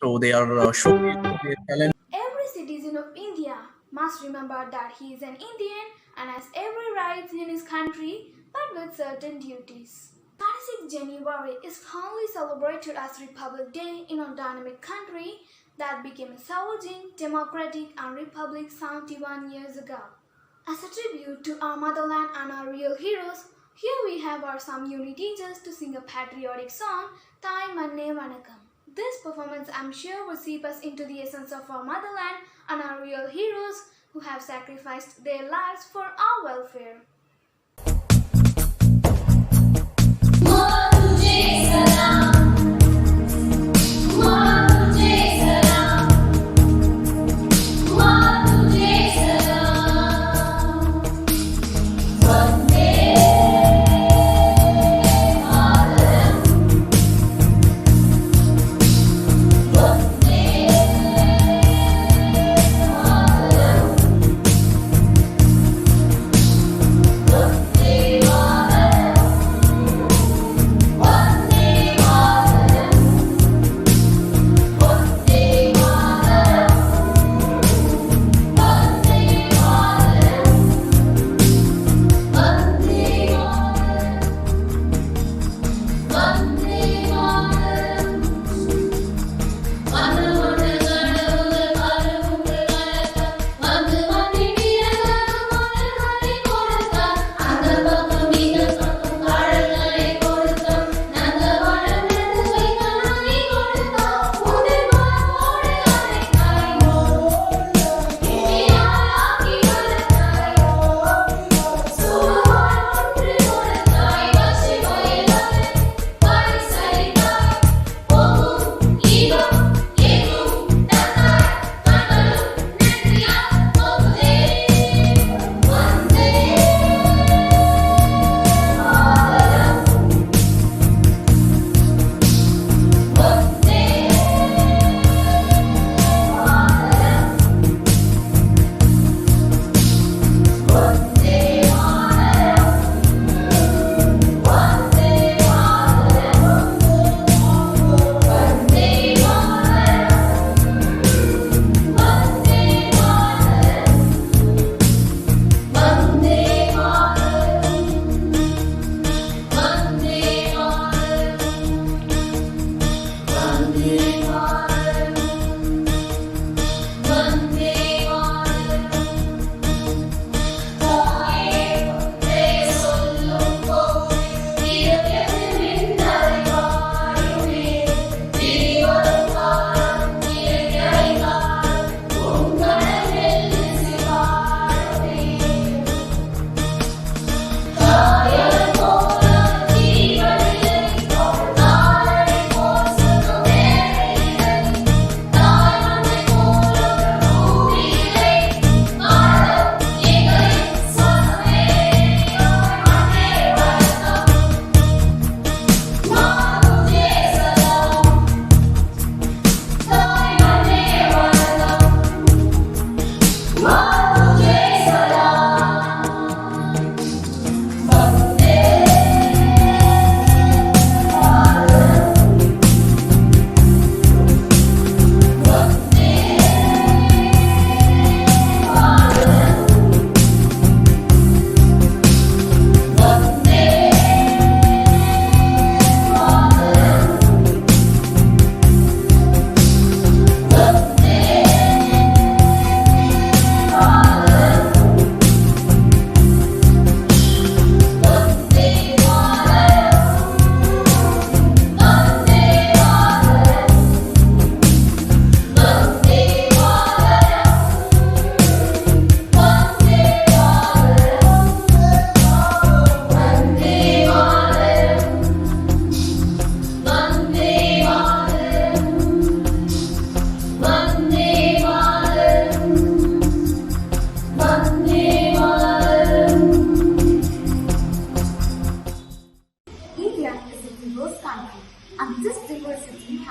So they are showing their talent. Every citizen of India must remember that he is an Indian and has every right in his country, but with certain duties. 26th January is fondly celebrated as Republic Day in a dynamic country that became a sovereign, democratic and republic 71 years ago. As a tribute to our motherland and our real heroes, here we have our some uni teachers to sing a patriotic song, Thai Manne Vanakkam. This performance, I'm sure, will seep us into the essence of our motherland and our real heroes who have sacrificed their lives for our welfare.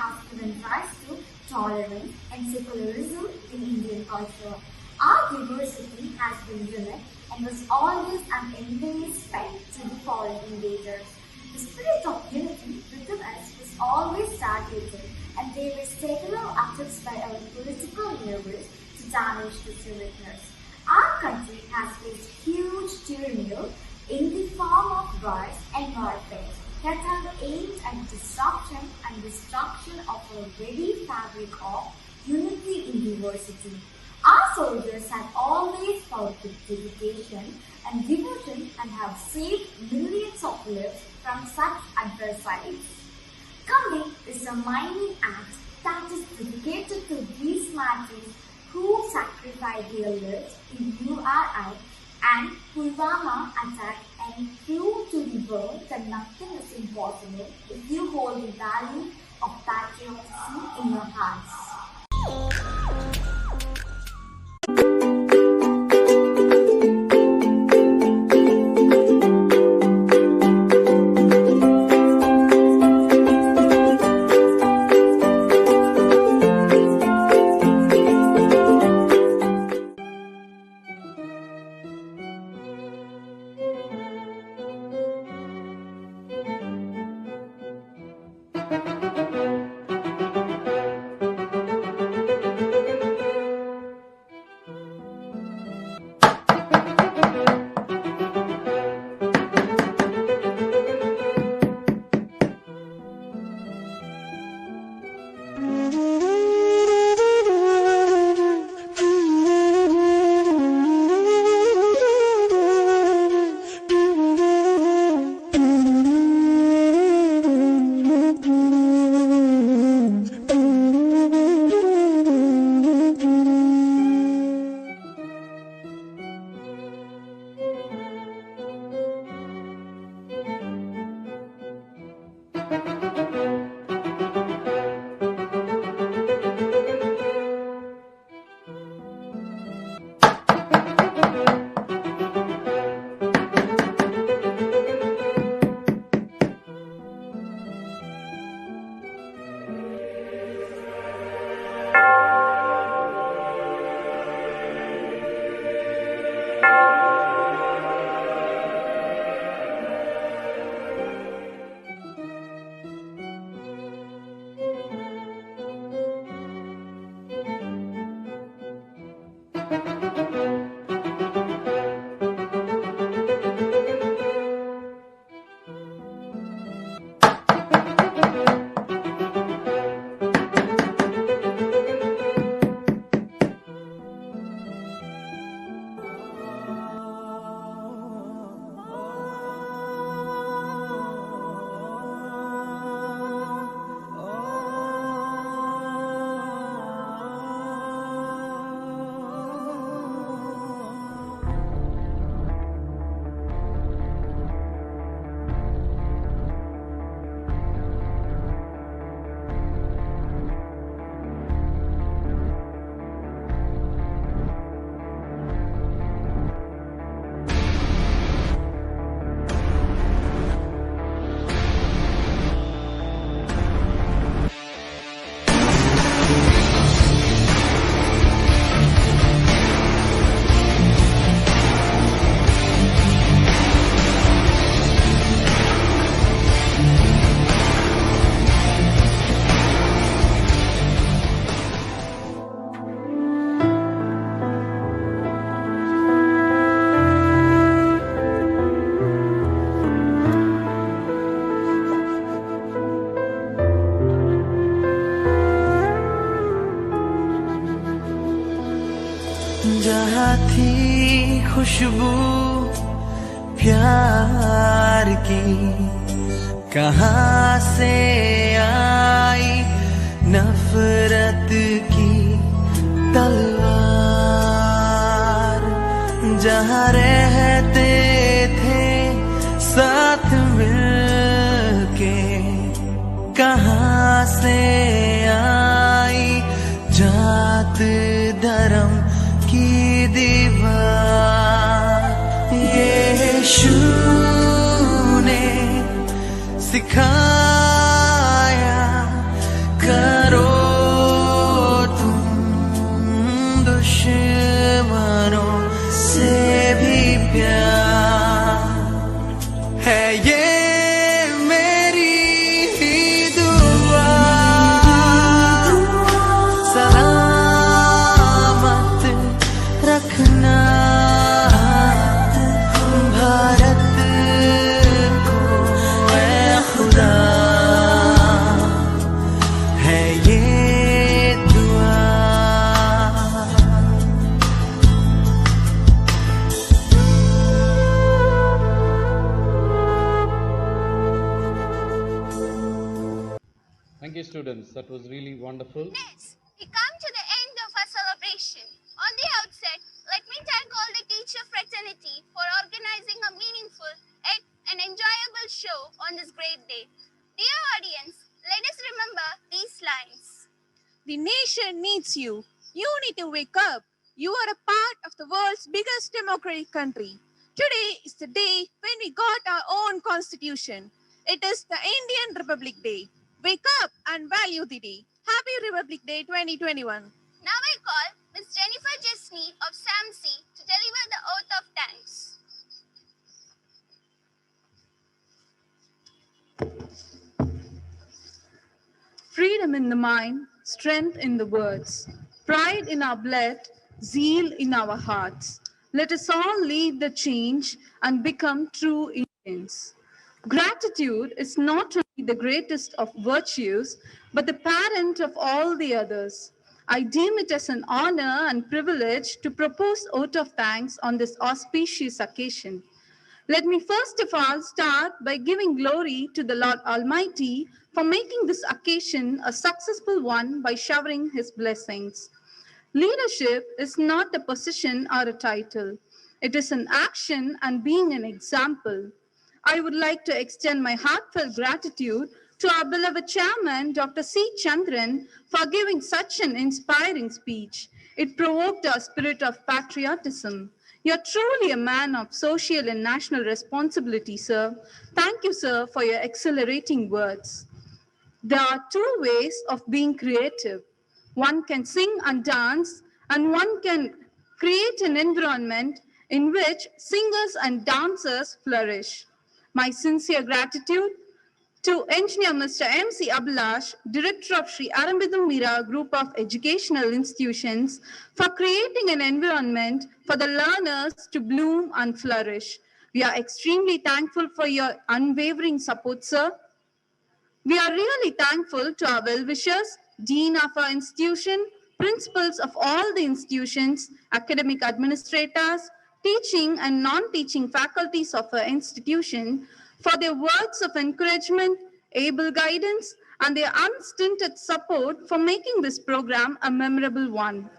has given rise to tolerance and secularism in Indian culture. Our diversity has been unique and was always an envious pet to the foreign invaders. The spirit of unity within us was always targeted, and there were several attempts by our political leaders to damage this uniqueness. Our country has faced huge tyranny in the form of wars and warfare that have aimed at disruption and destruction of our very fabric of unity in diversity. Our soldiers have always fought with dedication and devotion and have saved millions of lives from such adversaries. Kambi is a mining act that is dedicated to these martyrs who sacrificed their lives in URI and Pulwama attack and prove to the world that nothing is impossible if you hold the value of patriotism in your hearts. जहाँ थी खुशबू प्यार की, कहाँ से आई नफरत की तलवार। जहाँ रहते थे साथ मिलके, कहाँ से आई जात धर्म की दीवार। यीशु ने सिखाया students. That was really wonderful. Next, we come to the end of our celebration. On the outset, let me thank all the teacher fraternity for organizing a meaningful and enjoyable show on this great day. Dear audience, let us remember these lines. The nation needs you. You need to wake up. You are a part of the world's biggest democratic country. Today is the day when we got our own constitution. It is the Indian Republic Day. Wake up and value the day. Happy Republic Day 2021. Now I call Ms. Jennifer Jesney of SAMC to deliver the oath of thanks. Freedom in the mind, strength in the words, pride in our blood, zeal in our hearts. Let us all lead the change and become true Indians. Gratitude is not only the greatest of virtues, but the parent of all the others. I deem it as an honor and privilege to propose oath of thanks on this auspicious occasion. Let me first of all start by giving glory to the Lord Almighty for making this occasion a successful one by showering his blessings. Leadership is not a position or a title. It is an action and being an example. I would like to extend my heartfelt gratitude to our beloved chairman, Dr. C. Chandran, for giving such an inspiring speech. It provoked our spirit of patriotism. You're truly a man of social and national responsibility, sir. Thank you, sir, for your exhilarating words. There are two ways of being creative. One can sing and dance, and one can create an environment in which singers and dancers flourish. My sincere gratitude to Engineer Mr. M.C. Abhilash, Director of Sri Aurobindo Mira Group of Educational Institutions, for creating an environment for the learners to bloom and flourish. We are extremely thankful for your unwavering support, sir. We are really thankful to our well-wishers, Dean of our institution, principals of all the institutions, academic administrators, teaching and non-teaching faculties of our institution for their words of encouragement, able guidance, and their unstinted support for making this program a memorable one.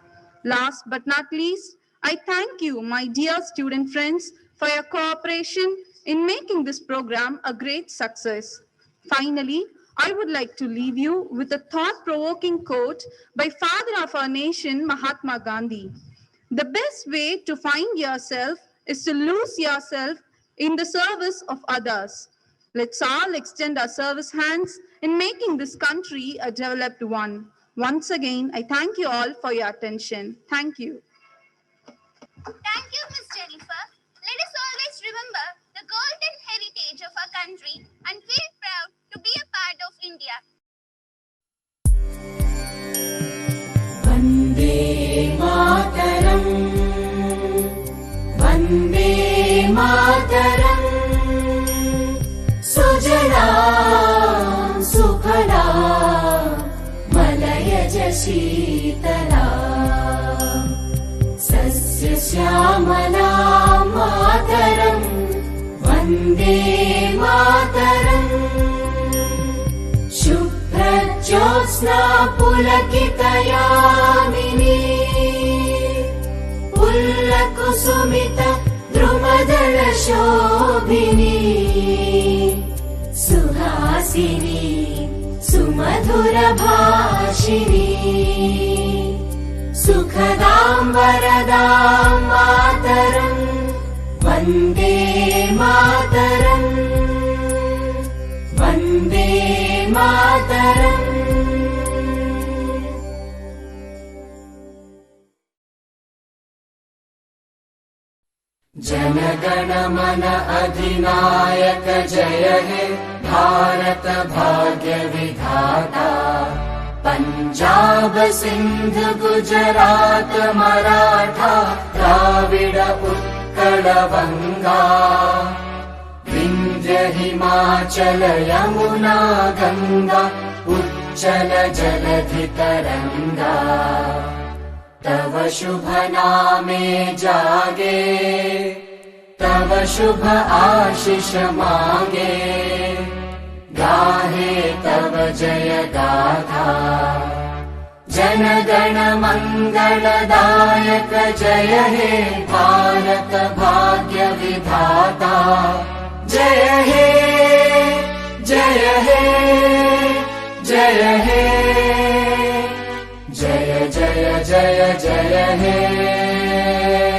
Last but not least, I thank you, my dear student friends, for your cooperation in making this program a great success. Finally, I would like to leave you with a thought-provoking quote by Father of our nation, Mahatma Gandhi. The best way to find yourself is to lose yourself in the service of others. Let's all extend our service hands in making this country a developed one. Once again, I thank you all for your attention. Thank you. Thank you, Ms. Jennifer. Let us always remember the golden heritage of our country and feel proud to be a part of India. Vande Mataram, Vande Mataram, Sujalam Sukhalam, Malayaj Sheetalam, Sasya Syamalam Mataram, Vande Mataram, Shubhrajyosna Pulakitayamini, Pullakusumita Drumadala Shobhini, Suhasini Sumadhura Bhashini, Sukhadam Varadam Mataram, Vande Mataram, Vande Mataram. जनगण मन अधिनायक जय हे भारत भाग्य विधाता, पंजाब सिंध गुजरात मराठा द्राविड उत्कल बंगा, विंध्य हिमाचल यमुना गंगा उच्चल जलधि तरंगा, तव शुभ नामे जागे, तव शुभ आशीष मांगे, गाहे तव जय गाथा। जन गण मंगलदायक जय हे भारत भाग्य विधाता। जय हे जय हे जय हे जय जय जय जय हे।